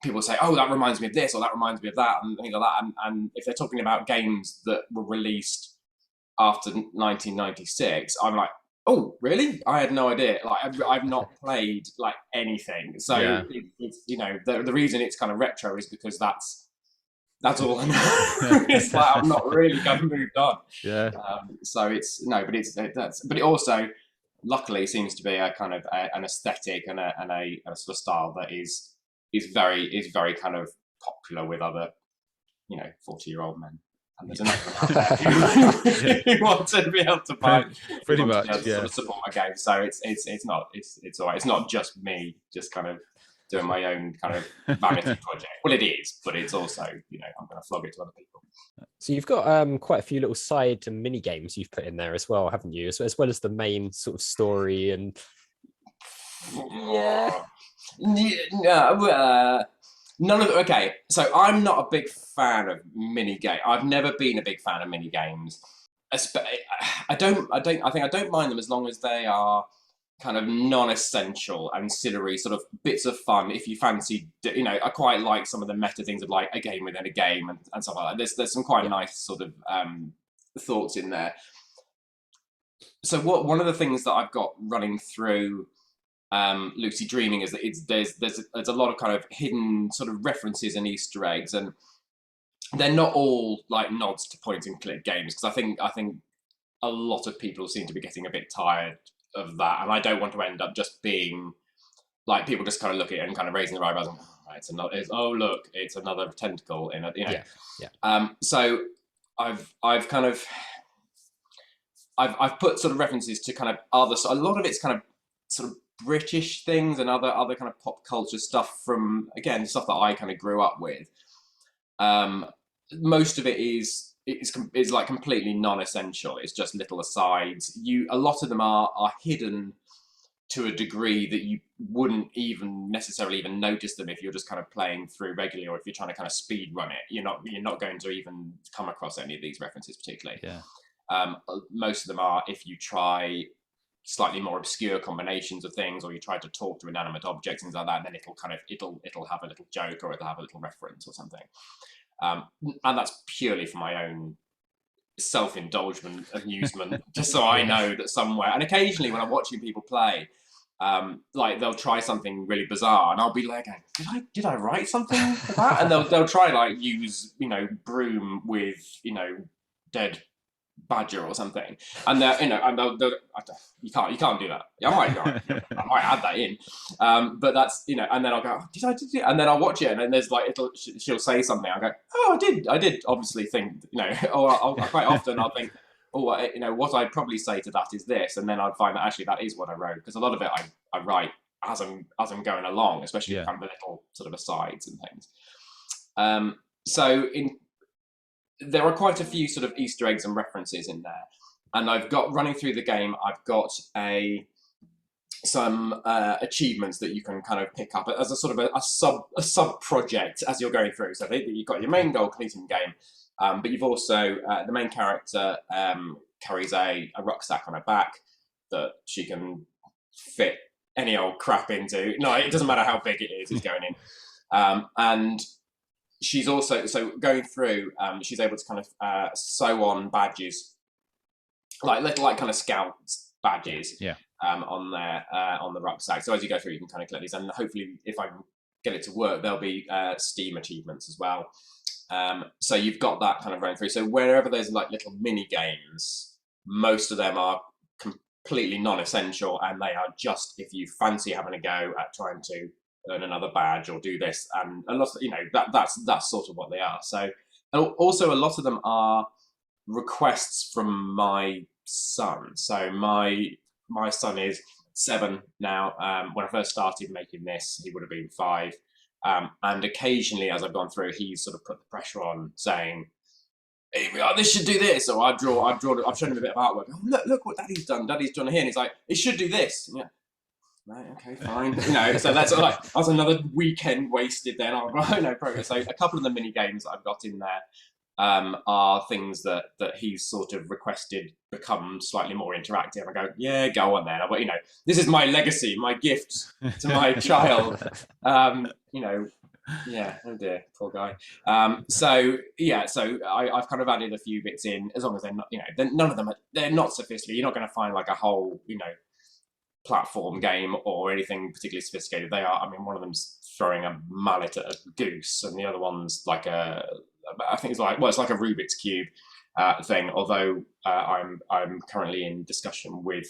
people say, oh, that reminds me of this, or that reminds me of that, and things like that. And if they're talking about games that were released after 1996, I'm like, oh, really? I had no idea. Like, I've not played like anything. So it's, the reason it's kind of retro is because that's all I know. It's like I'm not really kind of moved on. Yeah. So but it also luckily seems to be a kind of an aesthetic and a sort of style that is very kind of popular with other 40-year-old men. and there's enough of them out there who want to be able to buy, Pretty who want much, to be able to sort of support my game. So it's all right. It's not just me just kind of doing my own kind of vanity project. Well, it is, but it's also, I'm going to flog it to other people. So you've got quite a few little side mini games you've put in there as well, haven't you? As well as the main sort of story and none of it. Okay, so I'm not a big fan of mini game. I've never been a big fan of mini games. I think I don't mind them as long as they are kind of non-essential, ancillary sort of bits of fun. If you fancy, I quite like some of the meta things of like a game within a game and stuff like that. There's some quite nice sort of thoughts in there. So one of the things that I've got running through Lucid Dreaming is that there's a lot of kind of hidden sort of references and Easter eggs, and they're not all like nods to point and click games, because I think a lot of people seem to be getting a bit tired of that, and I don't want to end up just being like people just kind of look at it and kind of raising their eyebrows and it's another tentacle in it, so I've kind of I've put sort of references to kind of a lot of it's kind of sort of British things and other kind of pop culture stuff from, again, stuff that I kind of grew up with. Most of it is like completely non-essential. It's just little asides. A lot of them are hidden to a degree that you wouldn't even necessarily even notice them if you're just kind of playing through regularly, or if you're trying to kind of speed run it. You're not going to even come across any of these references particularly. Most of them are, if you try slightly more obscure combinations of things, or you try to talk to inanimate objects, things like that, then it'll have a little joke, or it'll have a little reference or something. And that's purely for my own self-indulgent amusement, just so I know that somewhere. And occasionally when I'm watching people play, like they'll try something really bizarre, and I'll be like, did I write something for that? And they'll try like use broom with dead badger or something, and you can't do that. I might add that in, but that's and then I'll go, did I do it? And then I'll watch it, and then there's like she'll say something, I'll go, oh, I did obviously think, or I'll quite often I'll think, oh, what I'd probably say to that is this, and then I'd find that actually that is what I wrote, because a lot of it I write as I'm going along, especially kind of the little sort of asides and things. So there are quite a few sort of Easter eggs and references in there, and I've got, running through the game, I've got some achievements that you can kind of pick up as a sort of a sub project as you're going through. So you've got your main goal, completing the game, but you've also the main character carries a rucksack on her back that she can fit any old crap into. No, it doesn't matter how big it is, it's going in, and she's also, so going through, she's able to kind of sew on badges, like little kind of scout badges, on the rucksack. So as you go through, you can kind of collect these, and hopefully, if I can get it to work, there'll be Steam achievements as well. So you've got that kind of running through. So wherever there's like little mini games, most of them are completely non-essential, and they are just if you fancy having a go at trying to earn another badge or do this, and a lot of, that's sort of what they are. So also a lot of them are requests from my son. So my son is 7 now. When I first started making this, he would have been 5, and occasionally as I've gone through, he's sort of put the pressure on, saying, hey, this should do this, or I've shown him a bit of artwork. Oh, look what Daddy's done here, and he's like, it should do this. Yeah. Right, okay, fine. So that's another weekend wasted then. No progress. So a couple of the mini games that I've got in there are things that he's sort of requested become slightly more interactive. I go, yeah, go on then. But this is my legacy, my gift to my child. Yeah, oh dear, poor guy. So I've kind of added a few bits in, as long as they're not, none of them they're not sophisticated. You're not going to find like a whole, platform game or anything particularly sophisticated. They are, one of them's throwing a mallet at a goose, and the other one's like I think it's like a Rubik's Cube thing, although I'm currently in discussion with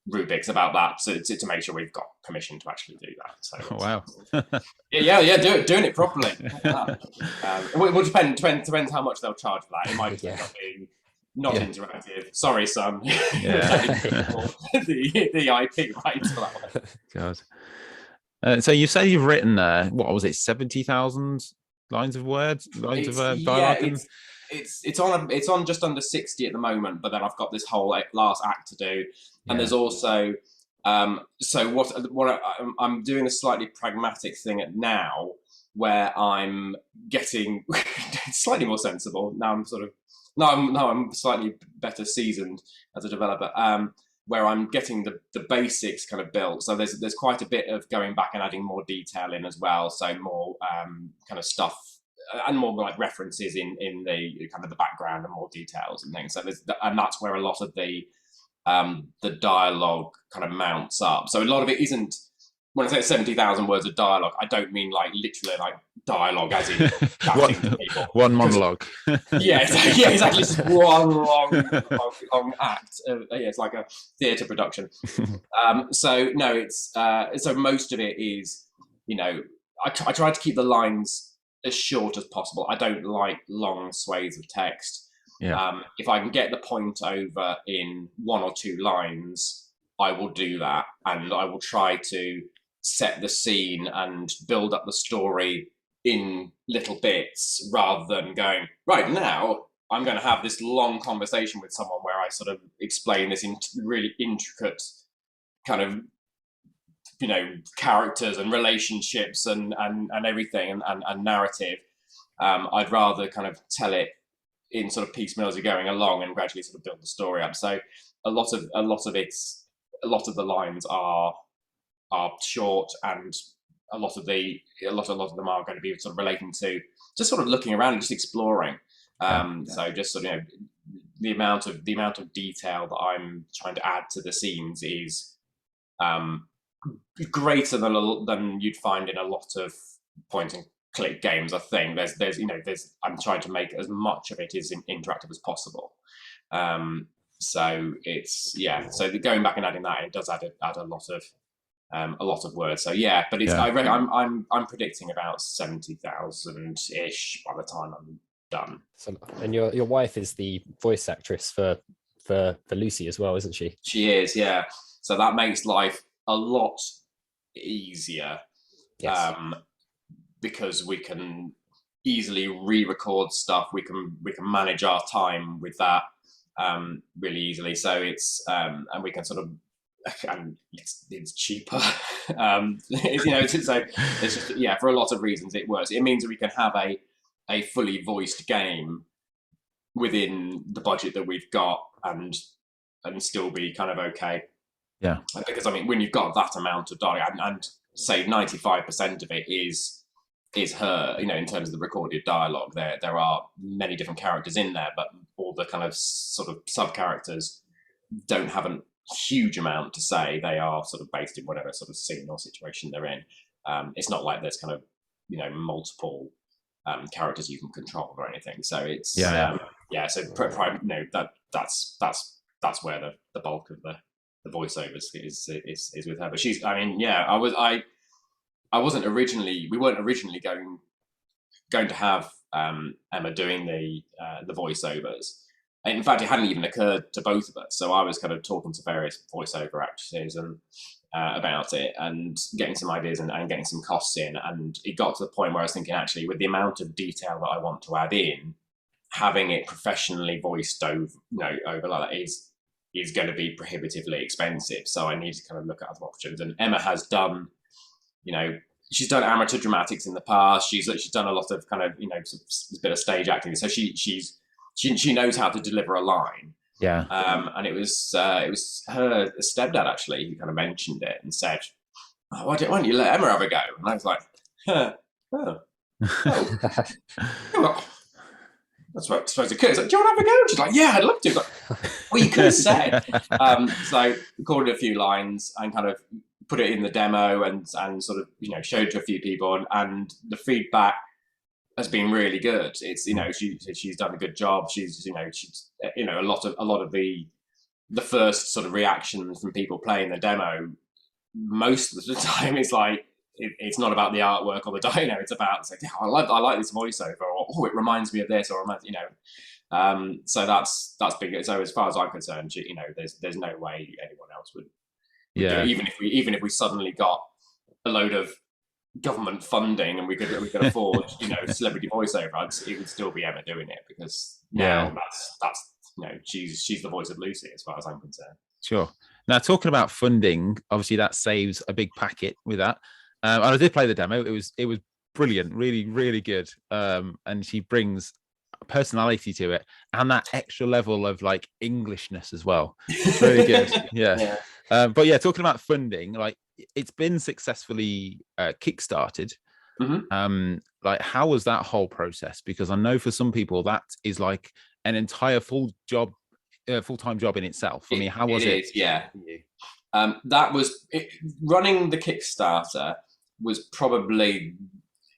rubrics about that, so to make sure we've got permission to actually do that. So Oh, wow. doing it properly. It will depends how much they'll charge for that. It might end up being not interactive. Sorry, son. the IP rights for that one. God. So you say you've written what was it, 70,000 lines of words, dialogue? It's on just under 60 at the moment, but then I've got this whole last act to do, and there's also so what I'm doing a slightly pragmatic thing now, where I'm getting slightly more sensible now. I'm slightly better seasoned as a developer, where I'm getting the basics kind of built. So there's quite a bit of going back and adding more detail in as well. So more kind of stuff and more like references in the kind of the background and more details and things. So and that's where a lot of the dialogue kind of mounts up. So a lot of it isn't, when I say 70,000 words of dialogue, I don't mean like literally like dialogue as in chatting to people. One monologue. Exactly. It's just one long act. It's like a theatre production. So no, it's so most of it is, I try to keep the lines as short as possible. I don't like long swathes of text. If I can get the point over in 1 or 2 lines, I will do that, and I will try to set the scene and build up the story in little bits, rather than going, right now I'm going to have this long conversation with someone where I sort of explain this in really intricate kind of characters and relationships and everything and narrative. I'd rather kind of tell it in sort of piecemeal as you're going along and gradually sort of build the story up. So a lot of the lines are short, and a lot of them are going to be sort of relating to just sort of looking around and just exploring. So just sort of the amount of detail that I'm trying to add to the scenes is greater than you'd find in a lot of point and click games. I think there's I'm trying to make as much of it as interactive as possible. So it's so going back and adding that, it does add a lot of words. So but it's I'm predicting about 70,000 ish by the time I'm done. And your wife is the voice actress for Lucy as well, isn't she? She is, yeah. So that makes life a lot easier. Yes. Because we can easily re-record stuff. We can manage our time with that really easily. So it's and we can sort of, and it's cheaper. So it's just for a lot of reasons it works. It means that we can have a fully voiced game within the budget that we've got and still be kind of okay. Yeah. Because I mean, when you've got that amount of dialogue, and say 95% of it is her, in terms of the recorded dialogue, there are many different characters in there, but all the kind of sort of sub characters don't have a huge amount to say. They are sort of based in whatever sort of scene or situation they're in. It's not like there's kind of multiple characters you can control or anything. So it's so that's where the bulk of the voiceovers is with her. But she's, I mean, we weren't originally going to have Emma doing the voiceovers. In fact, it hadn't even occurred to both of us. So I was kind of talking to various voiceover actresses and about it, and getting some ideas and getting some costs in. And it got to the point where I was thinking, actually, with the amount of detail that I want to add in, having it professionally voiced over like that is going to be prohibitively expensive. So I need to kind of look at other options. And Emma has done, she's done amateur dramatics in the past. She's done a lot of kind of, a bit of stage acting. So she knows how to deliver a line. Yeah. And it was her stepdad actually who kind of mentioned it and said, "Oh, why don't you let Emma have a go?" And I was like, that's what I suppose it could. He's like, "Do you want to have a go?" And she's like, "Yeah, I'd love to." Like, well, you could have said. So I recorded a few lines and kind of put it in the demo and sort of showed it to a few people, and the feedback has been really good. It's she's done a good job. She's a lot of the the first sort of reactions from people playing the demo, most of the time it's like it's not about the artwork or the dino. It's about like, I like this voiceover, or oh, it reminds me of this, or you know. So that's big. So as far as I'm concerned, you know, there's no way anyone else would do it. Even if we suddenly got a load of government funding and we could afford, you know, celebrity voiceover, it would still be Emma doing it, because now that's you know, she's the voice of Lucy as far as I'm concerned. Sure. Now, talking about funding, obviously that saves a big packet with that. And I did play the demo. It was brilliant, really, really good. And she brings personality to it, and that extra level of like Englishness as well. It's really good. Yeah. But yeah, talking about funding, like it's been successfully kickstarted. Like, how was that whole process? Because I know for some people that is like an entire full-time job in itself. I mean, how was it? Yeah. That was running the Kickstarter was probably,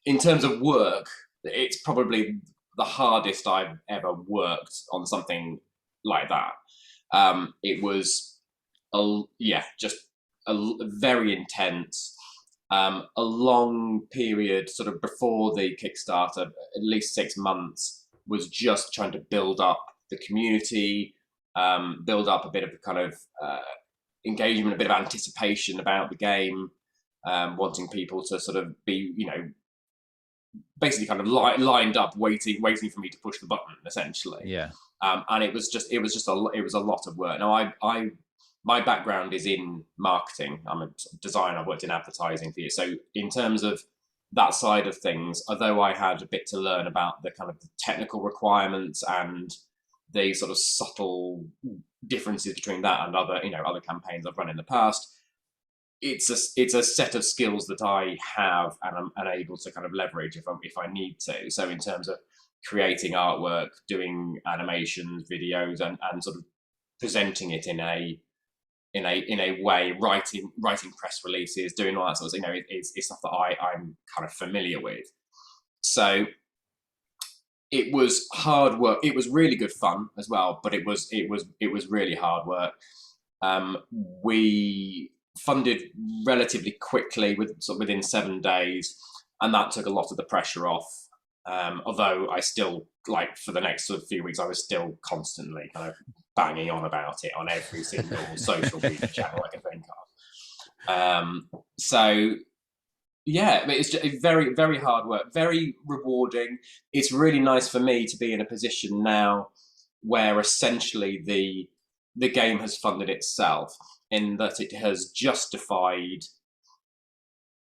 in terms of work, it's probably the hardest I've ever worked on something like that. It was just very intense. A long period sort of before the Kickstarter, at least 6 months, was just trying to build up the community, build up a bit of kind of engagement, a bit of anticipation about the game, wanting people to sort of be, you know, basically kind of lined up, waiting for me to push the button, essentially. Yeah. And it was a lot of work. Now, my background is in marketing. I'm a designer. I've worked in advertising for years. So in terms of that side of things, although I had a bit to learn about the kind of the technical requirements and the sort of subtle differences between that and other campaigns I've run in the past, it's a set of skills that I have and I'm able to kind of leverage if I need to. So in terms of creating artwork, doing animations, videos, and sort of presenting it in a way, writing press releases, doing all that sort of, you know, it's stuff that I'm kind of familiar with. So it was hard work. It was really good fun as well, but it was really hard work. We funded relatively quickly, within 7 days, and that took a lot of the pressure off. Although I still, like, for the next sort of few weeks, I was still constantly kind of banging on about it on every single social media channel I could think of. So yeah, it's just very, very hard work, very rewarding. It's really nice for me to be in a position now where essentially the game has funded itself, in that it has justified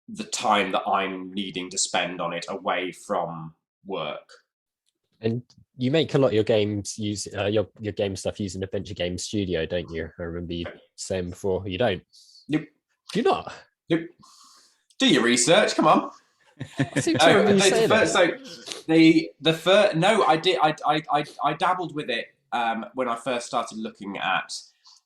the time that I'm needing to spend on it away from work. And you make a lot of your games use your game stuff using Adventure Game Studio, don't you? I remember you saying before. You don't? Nope. Do you not? Nope. Do your research. Come on. I seem to remember you saying that. No, I did. I dabbled with it when I first started looking at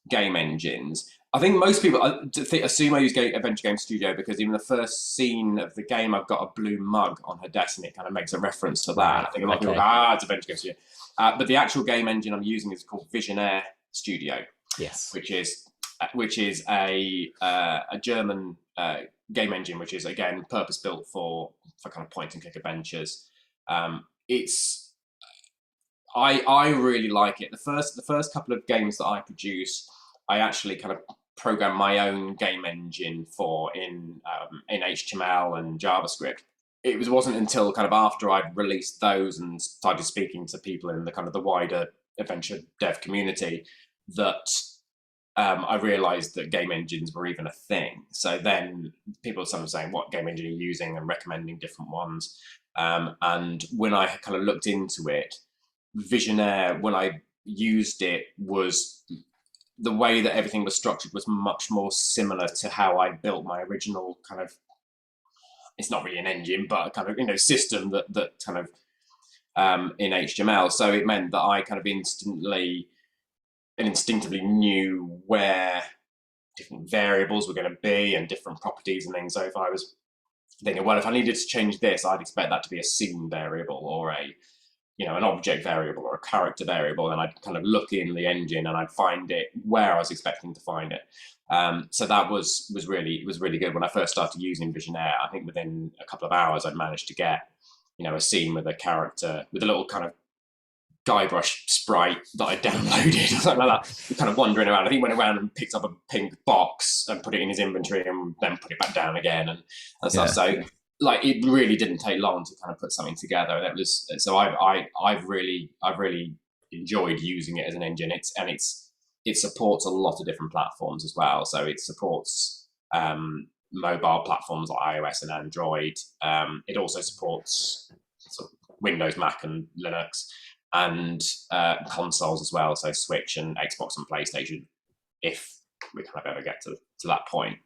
game engines. I think most people assume I use Adventure Game Studio because even the first scene of the game, I've got a blue mug on her desk and it kind of makes a reference to that. I think a lot of people go, it's Adventure Game Studio. But the actual game engine I'm using is called Visionaire Studio. Yes. Which is a German game engine, which is, again, purpose built for kind of point and click adventures. I really like it. The first couple of games that I produce, I actually kind of program my own game engine for in HTML and JavaScript. It wasn't until kind of after I'd released those and started speaking to people in the kind of the wider adventure dev community that I realized that game engines were even a thing. So then people started saying, what game engine are you using, and recommending different ones. And when I kind of looked into it, Visionaire, when I used it, was the way that everything was structured was much more similar to how I built my original kind of, it's not really an engine, but a kind of, you know, system that kind of in HTML. So it meant that I kind of instinctively knew where different variables were going to be and different properties and things. So if I was thinking, well, if I needed to change this, I'd expect that to be a scene variable or a an object variable or a character variable, and I'd kind of look in the engine and I'd find it where I was expecting to find it. So that was really good. When I first started using Visionaire, I think within a couple of hours I'd managed to get a scene with a character with a little kind of Guybrush sprite that I downloaded or something like that, kind of wandering around. I think he went around and picked up a pink box and put it in his inventory and then put it back down again and stuff. So like it really didn't take long to kind of put something together. That was so I've really enjoyed using it as an engine. It supports a lot of different platforms as well. So it supports mobile platforms like iOS and Android. It also supports sort of Windows, Mac, and Linux, and consoles as well. So Switch and Xbox and PlayStation, if we kind of ever get to that point.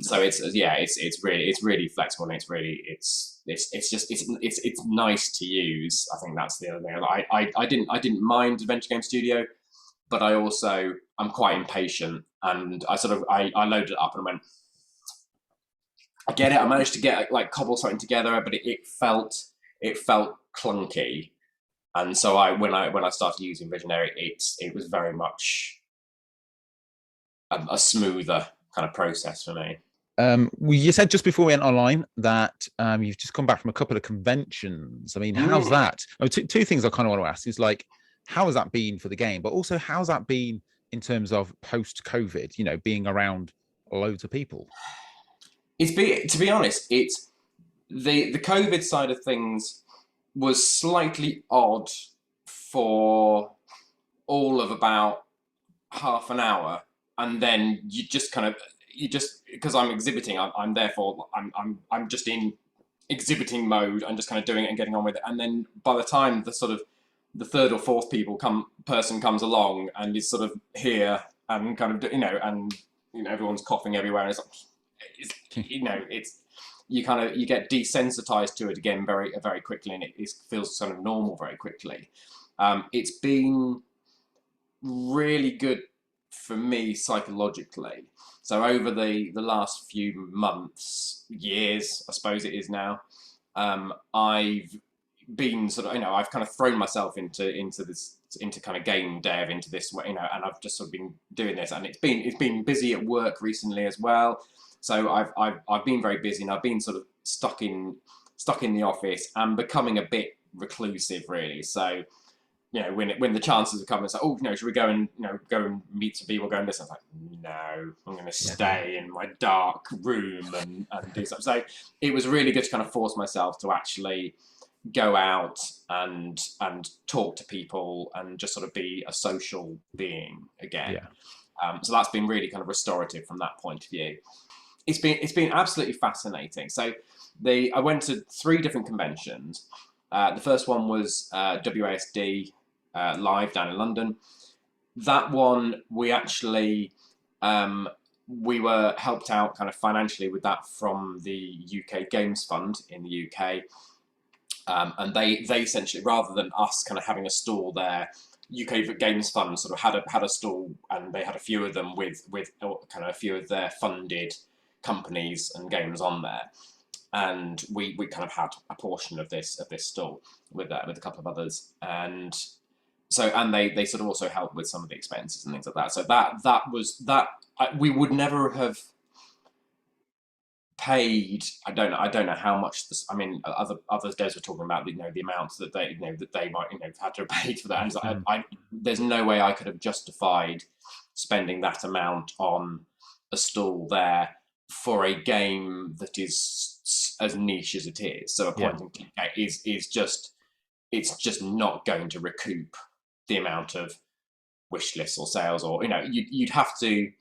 So it's really flexible, and it's nice to use. I think that's the other thing. I didn't mind Adventure Game Studio, but I'm quite impatient, and I loaded it up and went, I get it. I managed to get like cobble something together, but it felt clunky. And so when I started using Visionary, it was very much a smoother kind of process for me. You said just before we went online that you've just come back from a couple of conventions. I mean, how's that? Two things I kind of want to ask is like, how has that been for the game? But also, how's that been in terms of post-COVID, being around loads of people? To be honest, it's the COVID side of things was slightly odd for all of about half an hour, and then you just because I'm exhibiting, I'm just in exhibiting mode and just kind of doing it and getting on with it. And then by the time the third or fourth person comes along and is sort of here and kind of everyone's coughing everywhere, and you get desensitized to it again very, very quickly, and it feels sort of normal very quickly. It's been really good for me psychologically. So over the last few months, years, I suppose it is now, I've been I've kind of thrown myself into kind of game dev, into this way, and I've just sort of been doing this, and it's been busy at work recently as well. So I've been very busy, and I've been sort of stuck in the office and becoming a bit reclusive, really. So when the chances have come and say, oh, should we go and meet some people, go and listen? I'm like, no, I'm going to stay in my dark room and do something. So it was really good to kind of force myself to actually go out and talk to people and just sort of be a social being again. So that's been really kind of restorative from that point of view. It's been absolutely fascinating. So I went to 3 different conventions. The first one was WASD live down in London. That one we actually we were helped out kind of financially with that from the UK Games Fund in the UK, and they essentially, rather than us kind of having a stall there, UK Games Fund sort of had a stall, and they had a few of them with kind of a few of their funded companies and games on there, and we kind of had a portion of this stall with a couple of others, and they sort of also helped with some of the expenses and things like that. So that we would never have paid. I don't know how much this. I mean, other devs were talking about the amounts that they might have had to have paid for that. And there's no way I could have justified spending that amount on a stall there for a game that is as niche as it is. So a point and click is just not going to recoup the amount of wish lists or sales, or you'd have to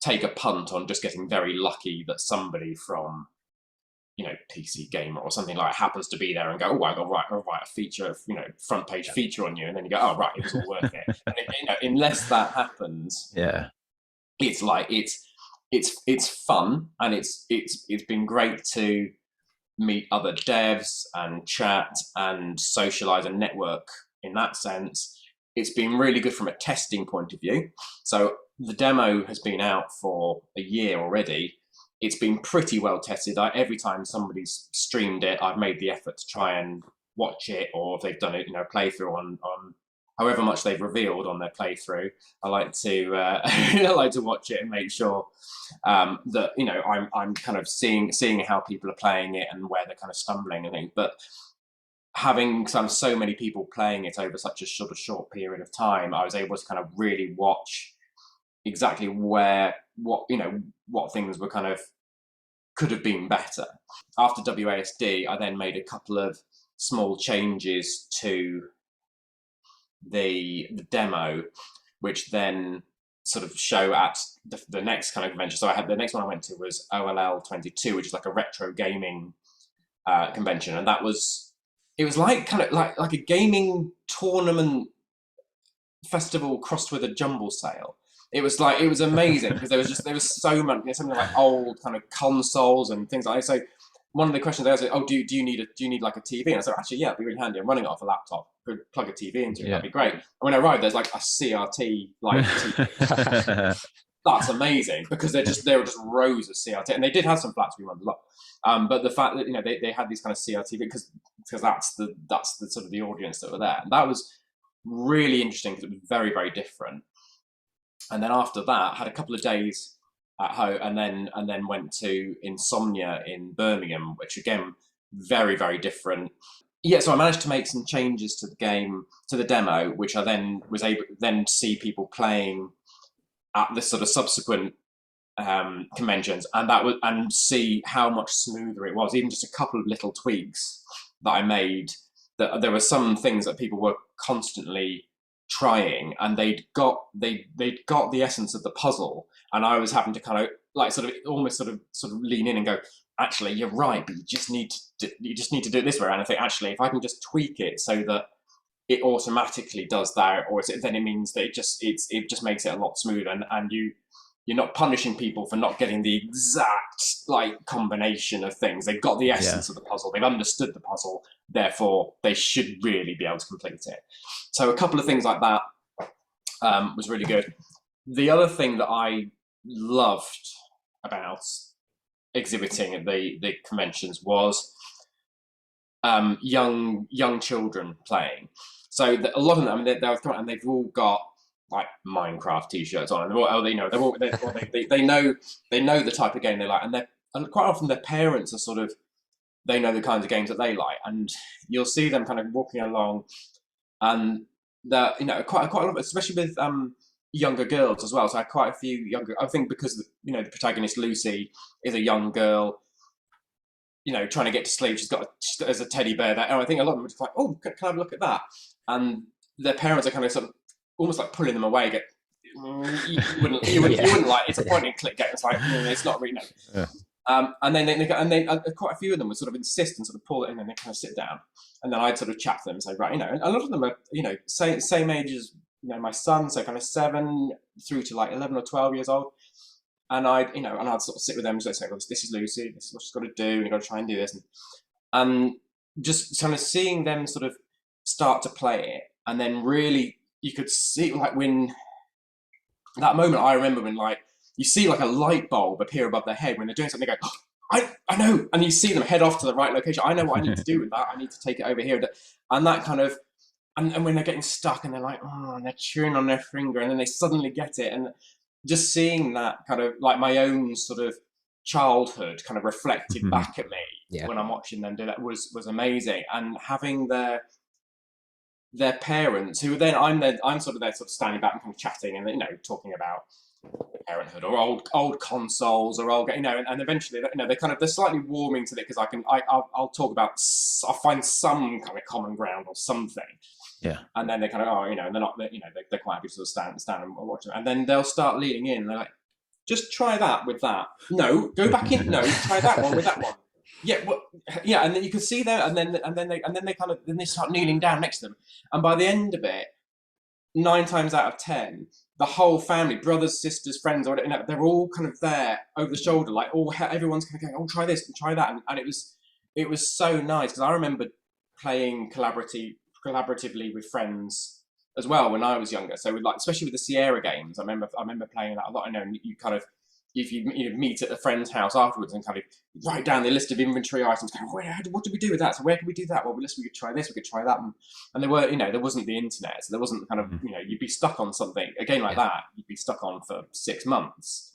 take a punt on just getting very lucky that somebody from PC Gamer or something like happens to be there and go, oh, I'll write a feature, front page feature on you, and then you go, oh right, it was all worth it. And unless that happens, it's like it's fun, and it's been great to meet other devs and chat and socialize and network in that sense. It's been really good from a testing point of view. So the demo has been out for a year already. It's been pretty well tested. Every time somebody's streamed it, I've made the effort to try and watch it, or if they've done it, playthrough on however much they've revealed on their playthrough. I like to I like to watch it and make sure that I'm kind of seeing how people are playing it and where they're kind of stumbling and things. But having so many people playing it over such a short period of time, I was able to kind of really watch exactly what things were kind of could have been better. After WASD, I then made a couple of small changes to the demo, which then sort of show at the next kind of convention. So the next one I went to was OLL 22, which is like a retro gaming convention, and it was like kind of like a gaming tournament festival crossed with a jumble sale. It was amazing because there was so much, something like old kind of consoles and things like that. So one of the questions there was, "Oh, do you need like a TV?" And I said, "Actually, yeah, it'd be really handy. I'm running it off a laptop. Could plug a TV into it. That'd be great." And when I arrived, there's like a CRT like TV. That's amazing because there were just rows of CRT, and they did have some flat screen ones as well. But the fact that they had these kind of CRT because that's the sort of the audience that were there, and that was really interesting because it was very, very different. And then after that, had a couple of days at home, and then went to Insomnia in Birmingham, which again, very, very different. Yeah, so I managed to make some changes to the game, to the demo, which I then was able to see people playing at the sort of subsequent conventions, and see how much smoother it was. Even just a couple of little tweaks that I made. That there were some things that people were constantly trying, and they'd got the essence of the puzzle, and I was having to kind of like sort of lean in and go, actually, you're right, but you just need to do it this way. And I think actually, if I can just tweak it so that it automatically does that, then it means that it just makes it a lot smoother, and you're not punishing people for not getting the exact like combination of things. They've got the essence of the puzzle. They've understood the puzzle. Therefore, they should really be able to complete it. So a couple of things like that was really good. The other thing that I loved about exhibiting at the conventions was young children playing. So a lot of them, I mean, they've come and they've all got like Minecraft T-shirts on, and they know the type of game they like, and quite often their parents are sort of, they know the kinds of games that they like, and you'll see them kind of walking along, and that quite a lot of, especially with younger girls as well. So I had quite a few younger, I think because the protagonist Lucy is a young girl, trying to get to sleep. She's got there's a teddy bear there, and I think a lot of them are just like, "Oh, can I have a look at that?" And their parents are kind of sort of almost like pulling them away. You wouldn't like, it's a point and click game. It's like it's not really. Yeah. And then quite a few of them would sort of insist and sort of pull it in, and they kind of sit down, and then I'd sort of chat to them and say, right, and a lot of them are same age as my son, so kind of 7 through to like 11 or 12 years old. And I'd sort of sit with them and say, well, this is Lucy, this is what she's got to do, and you've got to try and do this. And just kind of seeing them sort of start to play it, and then really you could see like when that moment, I remember when like you see like a light bulb appear above their head when they're doing something, they go, oh, I know, and you see them head off to the right location. I know what I need to do with that. I need to take it over here. And that kind of, and when they're getting stuck and they're like, oh, and they're chewing on their finger, and then they suddenly get it. And just seeing that kind of like my own sort of childhood kind of reflected back at me when I'm watching them do that was amazing. And having their parents, who then I'm sort of standing back and kind of chatting and talking about parenthood or old consoles or old and eventually they're slightly warming to it because I'll talk about, I'll find some kind of common ground or something. Yeah. And then they kind of, and they're quite happy to sort of stand and watch it. And then they'll start leaning in and they're like, just try that with that. No, go back in. No, try that one with that one. Yeah, well, yeah, and then you can see there, and then they start kneeling down next to them. And by the end of it, 9 times out of 10, the whole family, brothers, sisters, friends, or they're all kind of there over the shoulder, like everyone's kind of going, oh, try this and try that, and it was so nice because I remember playing collaboratively with friends as well when I was younger. So especially with the Sierra games, I remember playing that a lot. I know you kind of if you meet at a friend's house afterwards and kind of write down the list of inventory items, kind of, what did we do with that? So where can we do that? Well, we could try this, we could try that. And there were, there wasn't the internet, so there wasn't kind of, you'd be stuck on something, again, like that, you'd be stuck on for 6 months.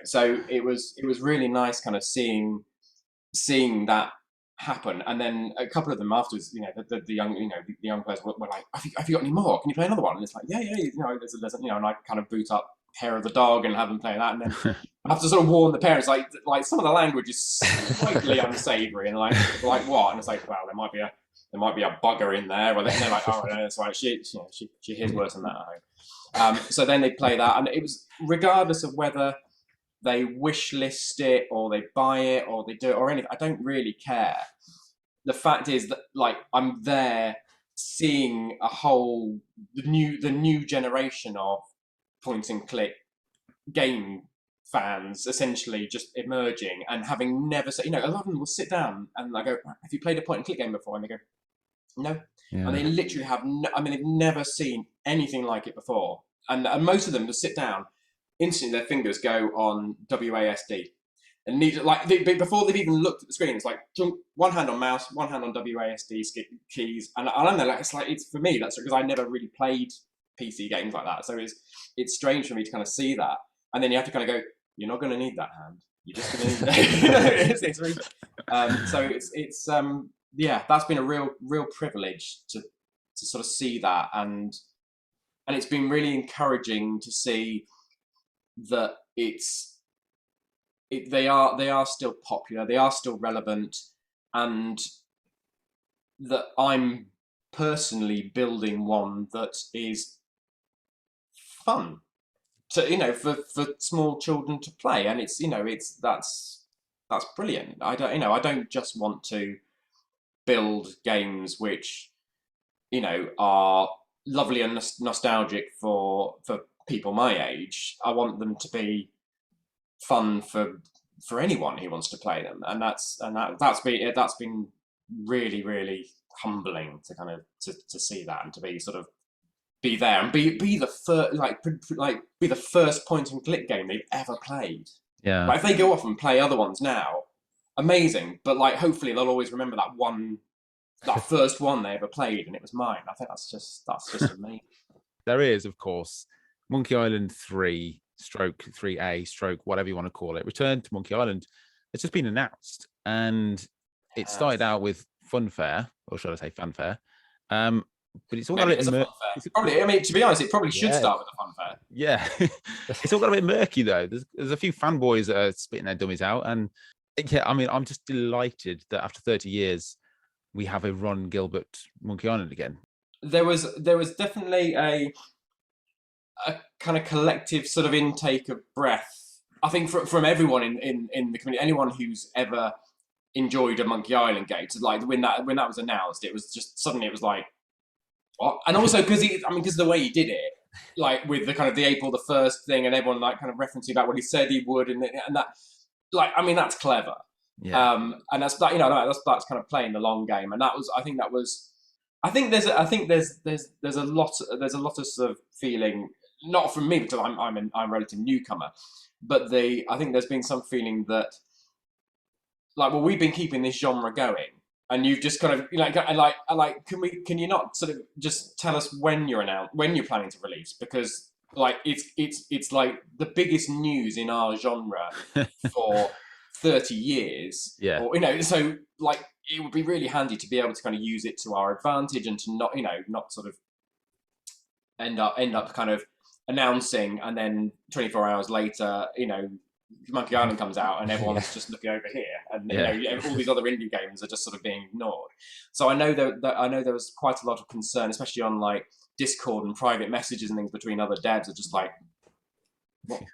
So it was really nice kind of seeing that happen. And then a couple of them afterwards, the young players were like, have you got any more? Can you play another one? And it's like, yeah, there's and I kind of boot up Hair of the Dog and have them play that, and then I have to sort of warn the parents, like some of the language is slightly unsavoury, and like what? And it's like, well, there might be a bugger in there, or they're like, oh no, that's right, she hears worse than that at home. So then they play that, and it was regardless of whether they wish list it or they buy it or they do it or anything, I don't really care. The fact is that like I'm there seeing the new generation of point and click game fans essentially just emerging, and having never said, a lot of them will sit down and I go, have you played a point and click game before? And they go, no. Yeah. And they literally have they've never seen anything like it before. And most of them will sit down, instantly their fingers go on WASD. And before they've even looked at the screen, it's like one hand on mouse, one hand on WASD keys. And I don't know, it's for me, that's because I never really played PC games like that. So it's strange for me to kind of see that. And then you have to kind of go, you're not going to need that hand. You're just going to need that. So it's that's been a real privilege to sort of see that. And it's been really encouraging to see that they are still popular, they are still relevant, and that I'm personally building one that is fun to for small children to play, and that's brilliant. I don't just want to build games which are lovely and nostalgic for people my age. I want them to be fun for anyone who wants to play them, and that's been really, really humbling to kind of to see that, and to be sort of be there and be the first be the first point and click game they've ever played. Yeah. Like if they go off and play other ones now, amazing, but like hopefully they'll always remember that first one they ever played, and it was mine. I think that's just amazing. There is, of course, Monkey Island 3 stroke 3A stroke whatever you want to call it, Return to Monkey Island. It's just been announced, and it started out with funfair, or should I say fanfare, but it's all got a bit probably, I mean, to be honest, it probably should start with a funfair. Yeah. It's all got a bit murky though. There's a few fanboys that are spitting their dummies out, and yeah, I mean, I'm just delighted that after 30 years we have a Ron Gilbert Monkey Island again. There was definitely a kind of collective sort of intake of breath, I think, from everyone in the community, anyone who's ever enjoyed a Monkey Island game. So like when that was announced, it was just suddenly it was like, what? And also because of the way he did it, like with the kind of the April the 1st thing, and everyone like kind of referencing about what he said he would, and that, like, I mean, that's clever. Yeah. And that's like, that's kind of playing the long game, and I think there's a lot of sort of feeling, not from me because I'm a relative newcomer, but I think there's been some feeling that like, well, we've been keeping this genre going, and you've just kind of can you not sort of just tell us when you're planning to release, because like it's like the biggest news in our genre for 30 years. Yeah. Or, so like it would be really handy to be able to kind of use it to our advantage, and to not sort of end up kind of announcing, and then 24 hours later, Monkey Island comes out and everyone's just looking over here, and all these other indie games are just sort of being ignored. So I know there was quite a lot of concern, especially on like Discord and private messages and things between other devs, are just like,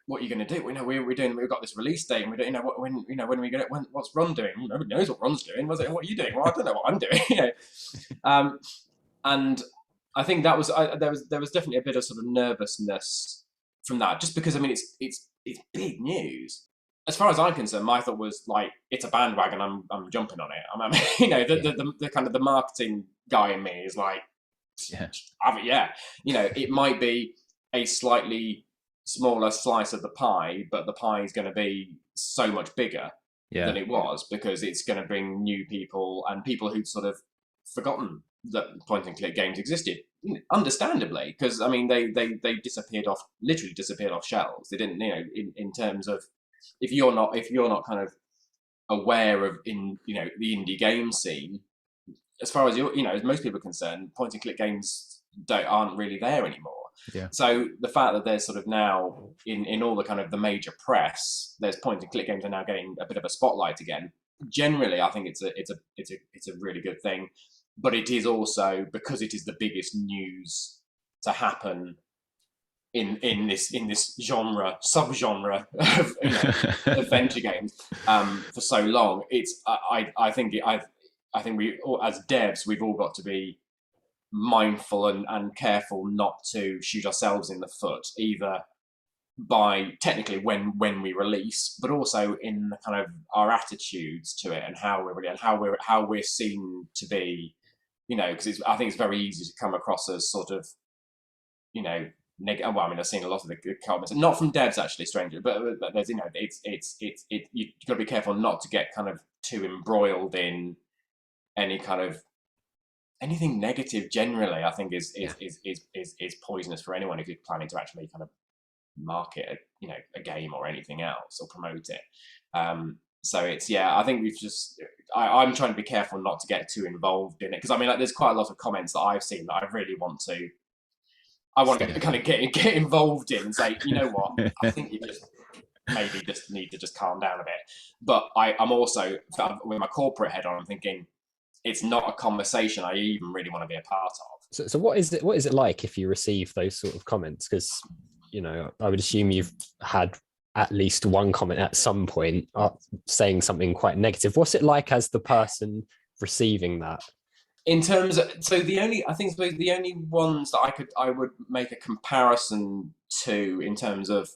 what are you going to do? We've got this release date, and we don't, when are we going to, what's Ron doing? Nobody knows what Ron's doing. What are you doing? Well, I don't know what I'm doing. And I think that was there was definitely a bit of sort of nervousness from that, just because I mean it's big news. As far as I'm concerned, my thought was like, it's a bandwagon. I'm jumping on it. The kind of the marketing guy in me is like, it might be a slightly smaller slice of the pie, but the pie is going to be so much bigger than it was, because it's going to bring new people and people who've sort of forgotten that point and click games existed, understandably, because I mean they literally disappeared off shelves. They didn't, in terms of, if you're not kind of aware of the indie game scene, as far as as most people are concerned, point and click games aren't really there anymore. Yeah. So the fact that there's sort of now in all the kind of the major press, there's point and click games are now getting a bit of a spotlight again. Generally, I think it's a really good thing, but it is also, because it is the biggest news to happen in this subgenre of adventure games for so long. I think we, as devs, we've all got to be mindful and careful not to shoot ourselves in the foot, either by technically when we release, but also in the kind of our attitudes to it and how we're seen to be, because I think it's very easy to come across as sort of, negative. Well, I mean, I've seen a lot of the good comments, not from devs actually, strangely, but there's, you've got to be careful not to get kind of too embroiled in any kind of anything negative. Generally, I think is poisonous for anyone if you're planning to actually kind of market a game or anything else or promote it. So it's, I think I'm trying to be careful not to get too involved in it, because I mean, like, there's quite a lot of comments that I've seen that I really want to kind of get involved in and say, you know what, I think you maybe just need to just calm down a bit. But I'm also, with my corporate head on, I'm thinking, it's not a conversation I even really want to be a part of. So what is it like if you receive those sort of comments? Because, I would assume you've had at least one comment at some point saying something quite negative. What's it like as the person receiving that? In terms of, the only ones that I would make a comparison to in terms of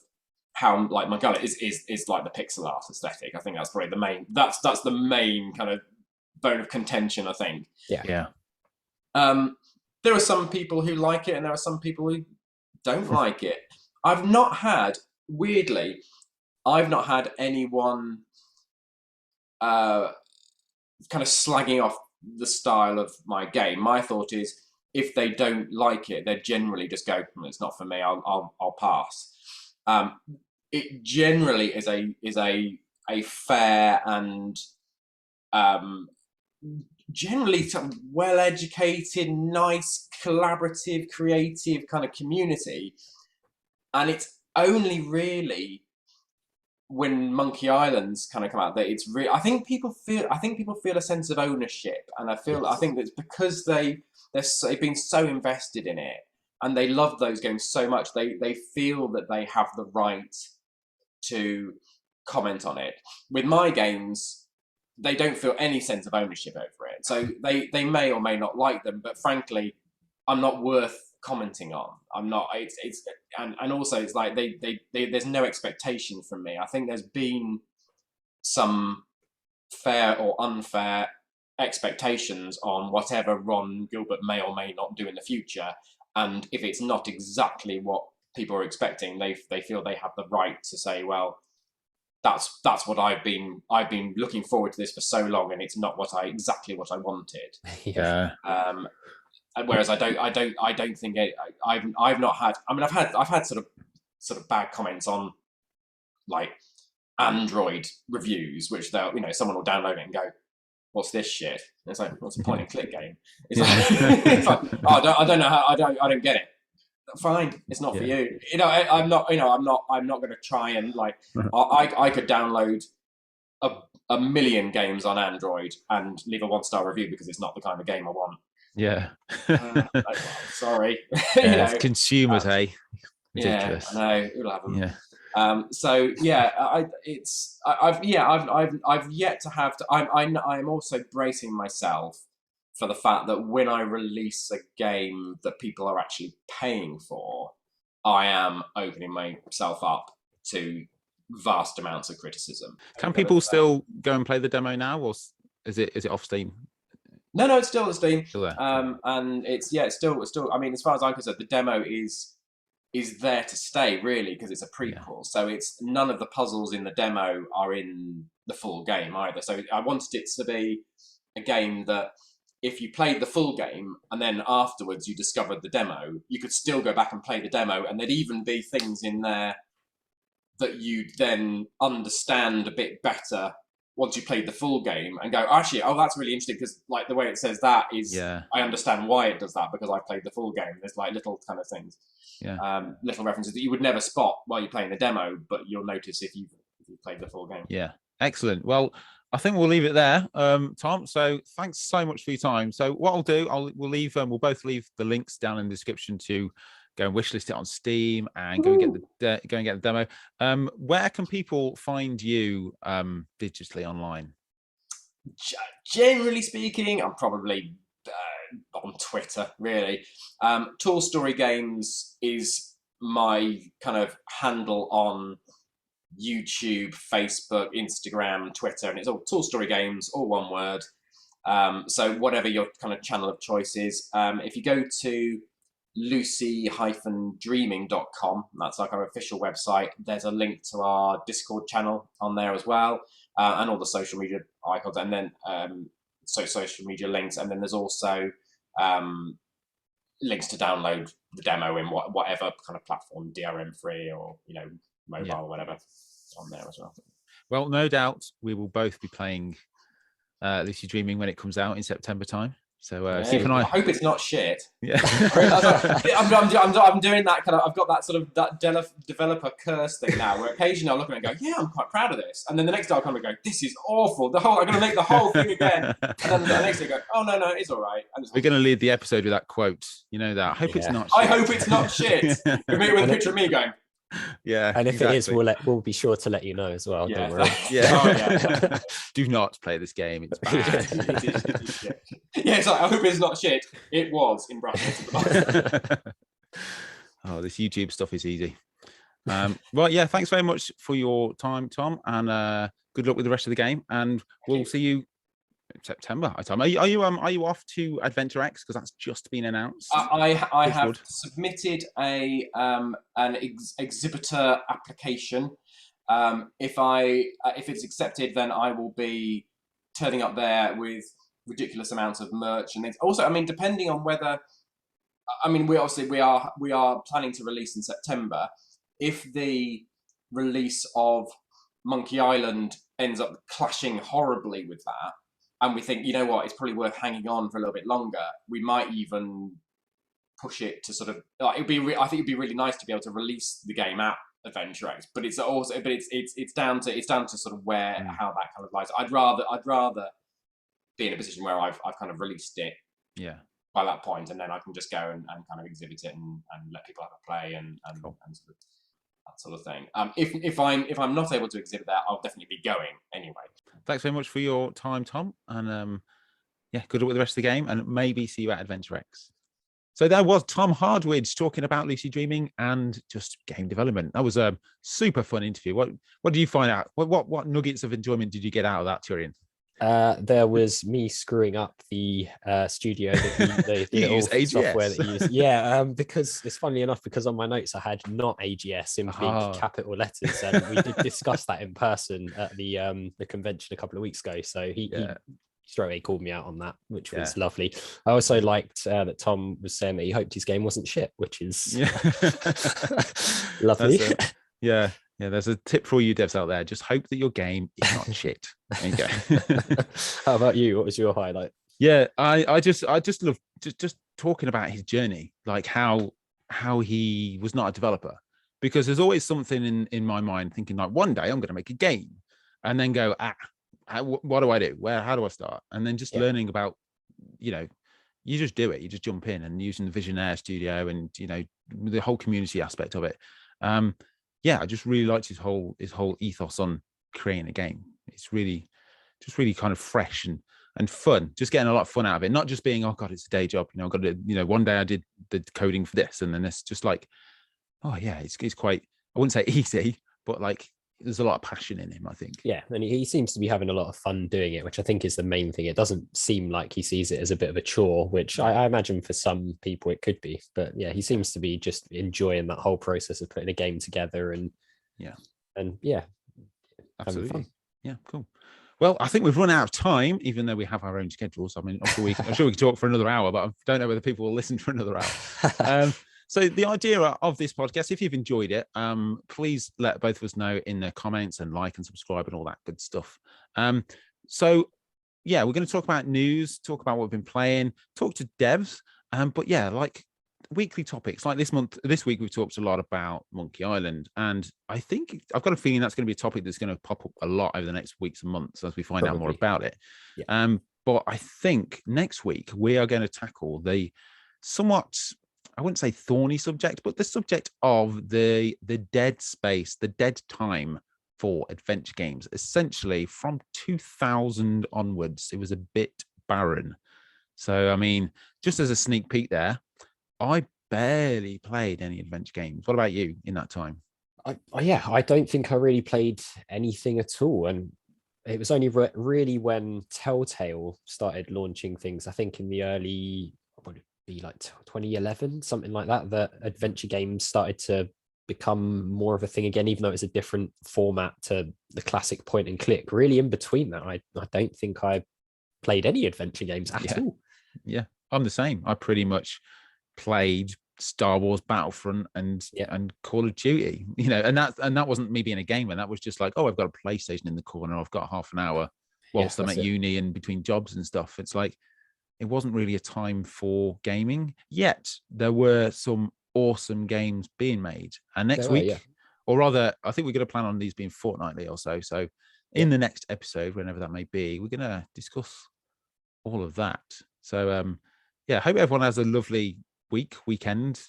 how, like, my gut is like the pixel art aesthetic. I think that's probably that's the main kind of bone of contention, I think. Yeah. There are some people who like it and there are some people who don't like it. Weirdly, I've not had anyone kind of slagging off the style of my game. My thought is, if they don't like it, they generally just go, it's not for me, I'll pass. It generally is a fair and generally well-educated, nice, collaborative, creative kind of community. And it's only really when Monkey Island's kind of come out that it's really, I think people feel a sense of ownership, and I think that's because they've been so invested in it and they love those games so much, they feel that they have the right to comment on it. With my games, they don't feel any sense of ownership over it, so they may or may not like them, but frankly, I'm not worth commenting on. I'm not. And also it's like they there's no expectation from me. I think there's been some fair or unfair expectations on whatever Ron Gilbert may or may not do in the future, and if it's not exactly what people are expecting, they feel they have the right to say, well, that's what I've been looking forward to this for so long, and it's not exactly what I wanted. Yeah. Whereas I don't think I've not had. I mean, I've had sort of bad comments on, like, Android reviews, which someone will download it and go, "What's this shit?" And it's like, "What's a point and click game?" It's like, it's like, oh, I don't know how. I don't get it. Fine, it's not for you. I'm not going to try and, like, I could download a million games on Android and leave a 1-star review because it's not the kind of game I want. Yeah. Sorry. It's consumers, hey. Ridiculous. Yeah, I know. It'll happen. Yeah. So yeah, I've yet to have to. I'm also bracing myself for the fact that when I release a game that people are actually paying for, I am opening myself up to vast amounts of criticism. Can people still go and play the demo now, or is it off Steam? No, it's still on Steam. Still there. And it's still. I mean, as far as I'm concerned, the demo is is there to stay, really, because it's a prequel. So it's none of the puzzles in the demo are in the full game either. So I wanted it to be a game that if you played the full game and then afterwards you discovered the demo, you could still go back and play the demo, and there'd even be things in there that you'd then understand a bit better once you played the full game and go, actually, oh, that's really interesting, because like the way it says that is, I understand why it does that because I played the full game. There's like little kind of things, little references that you would never spot while you're playing the demo, but you'll notice if you've played the full game. Yeah, excellent. Well, I think we'll leave it there, Tom. So thanks so much for your time. So what I'll do, we'll both leave the links down in the description to go and wishlist it on Steam and go and get the demo. Where can people find you digitally online? Generally speaking, I'm probably on Twitter, really. Tall Story Games is my kind of handle on YouTube, Facebook, Instagram, Twitter, and it's all Tall Story Games, all one word. So whatever your kind of channel of choice is. If you go to lucy-dreaming.com, that's like our official website, there's a link to our Discord channel on there as well, and all the social media icons, and then social media links, and then there's also links to download the demo in whatever kind of platform, DRM free or mobile or whatever, on there as well. Well, no doubt we will both be playing Lucy Dreaming when it comes out in September time. So keep an eye. I hope it's not shit. Yeah, I'm doing that kind of. I've got that sort of that developer curse thing now, where occasionally I'll look at it and go, "Yeah, I'm quite proud of this," and then the next day I'll come and go, "This is awful. I'm going to make the whole thing again." And then the next day I go, "Oh no, it's all right." We're going to lead the episode with that quote. You know that. I hope it's not shit. I hope it's not shit. With a picture of me going. Yeah, and if it is, we'll be sure to let you know as well. Yeah. Don't worry. Yeah. Do not play this game. It's bad. It's like, I hope it's not shit. It was, in brackets. Oh, this YouTube stuff is easy. Well, yeah, thanks very much for your time, Tom, and good luck with the rest of the game. And we'll see you in September. Tom, are you off to Adventure X, because that's just been announced? I have submitted an exhibitor application. If it's accepted, then I will be turning up there with ridiculous amounts of merch, and things. Also, depending on whether, we are planning to release in September. If the release of Monkey Island ends up clashing horribly with that, and we think, you know what, it's probably worth hanging on for a little bit longer, we might even push it to sort of. I think it'd be really nice to be able to release the game at Adventure X, but it's down to sort of how that kind of lies. I'd rather be in a position where I've kind of released it. Yeah. By that point, and then I can just go and kind of exhibit it and let people have a play and sort of that sort of thing. If I'm not able to exhibit that, I'll definitely be going anyway. Thanks very much for your time, Tom, and good luck with the rest of the game, and maybe see you at Adventure X. So there was Tom Hardwidge talking about Lucy Dreaming and just game development. That was a super fun interview. What did you find out? What nuggets of enjoyment did you get out of that, Turian? There was me screwing up the studio, the little software that you use. Yeah, because it's funnily enough, because on my notes I had not AGS in big capital letters, and we did discuss that in person at the convention a couple of weeks ago. So he straight away called me out on that, which was lovely. I also liked that Tom was saying that he hoped his game wasn't shit, which is lovely. Yeah, there's a tip for all you devs out there. Just hope that your game is not shit. There you go. How about you? What was your highlight? Yeah, I just love just talking about his journey, like how he was not a developer, because there's always something in my mind thinking like, one day I'm going to make a game, and then go, what do I do? How do I start? And then just learning about, you just do it. You just jump in, and using the Visionaire Studio and the whole community aspect of it. I just really liked his whole ethos on creating a game. It's really kind of fresh and fun, just getting a lot of fun out of it, not just being, oh God, it's a day job. I've got to, one day I did the coding for this, and then it's just like, oh yeah, it's quite, I wouldn't say easy, but like there's a lot of passion in him, I think. Yeah, and he seems to be having a lot of fun doing it, which I think is the main thing. It doesn't seem like he sees it as a bit of a chore, which I imagine for some people it could be. But yeah, he seems to be just enjoying that whole process of putting a game together and Absolutely. having fun. Yeah, cool. Well, I think we've run out of time, even though we have our own schedules. I mean, I'm sure we can talk for another hour, but I don't know whether people will listen for another hour. So the idea of this podcast, if you've enjoyed it, please let both of us know in the comments and like and subscribe and all that good stuff. So yeah, we're going to talk about news, talk about what we've been playing, talk to devs. But yeah, like weekly topics like this week we've talked a lot about Monkey Island, and I think I've got a feeling that's going to be a topic that's going to pop up a lot over the next weeks and months as we find out more about it. But I think next week we are going to tackle the somewhat, I wouldn't say thorny subject, but the subject of the dead space, the dead time for adventure games. Essentially from 2000 onwards, it was a bit barren. So I mean, just as a sneak peek there, I barely played any adventure games. What about you in that time? I don't think I really played anything at all. And it was only really when Telltale started launching things, I think in the early, what would it be, like 2011, something like that, that adventure games started to become more of a thing again, even though it's a different format to the classic point and click. Really in between that, I don't think I played any adventure games at all. Yeah, I'm the same. I pretty much played Star Wars Battlefront and Call of Duty, and that wasn't me being a gamer. That was just like, oh, I've got a PlayStation in the corner, I've got half an hour whilst I'm at uni and between jobs and stuff. It's like, it wasn't really a time for gaming, yet there were some awesome games being made. And next week, or rather, I think we're going to plan on these being fortnightly or so. So in the next episode, whenever that may be, we're going to discuss all of that. So I hope everyone has a lovely weekend,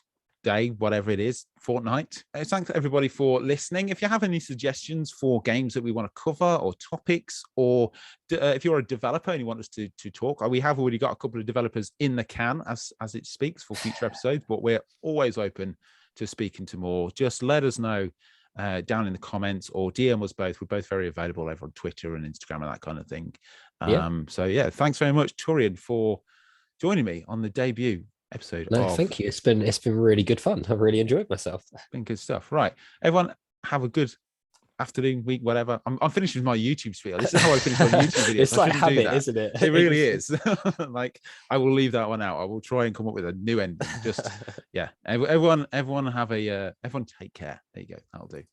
day, whatever it is, fortnight. Thanks everybody for listening. If you have any suggestions for games that we want to cover or topics, or if you're a developer and you want us to talk, we have already got a couple of developers in the can as it speaks for future episodes, but we're always open to speaking to more. Just let us know down in the comments or DM us both. We're both very available over on Twitter and Instagram and that kind of thing. So thanks very much, Turian, for joining me on the debut episode. Thank you. It's been really good fun. I've really enjoyed myself. It's been good stuff. Right, everyone, have a good afternoon, week, whatever. I'm finishing my YouTube spiel. This is how I finish my YouTube videos. It's like habit, isn't it? It really is. Like, I will leave that one out. I will try and come up with a new ending. Just everyone have everyone take care. There you go. That'll do.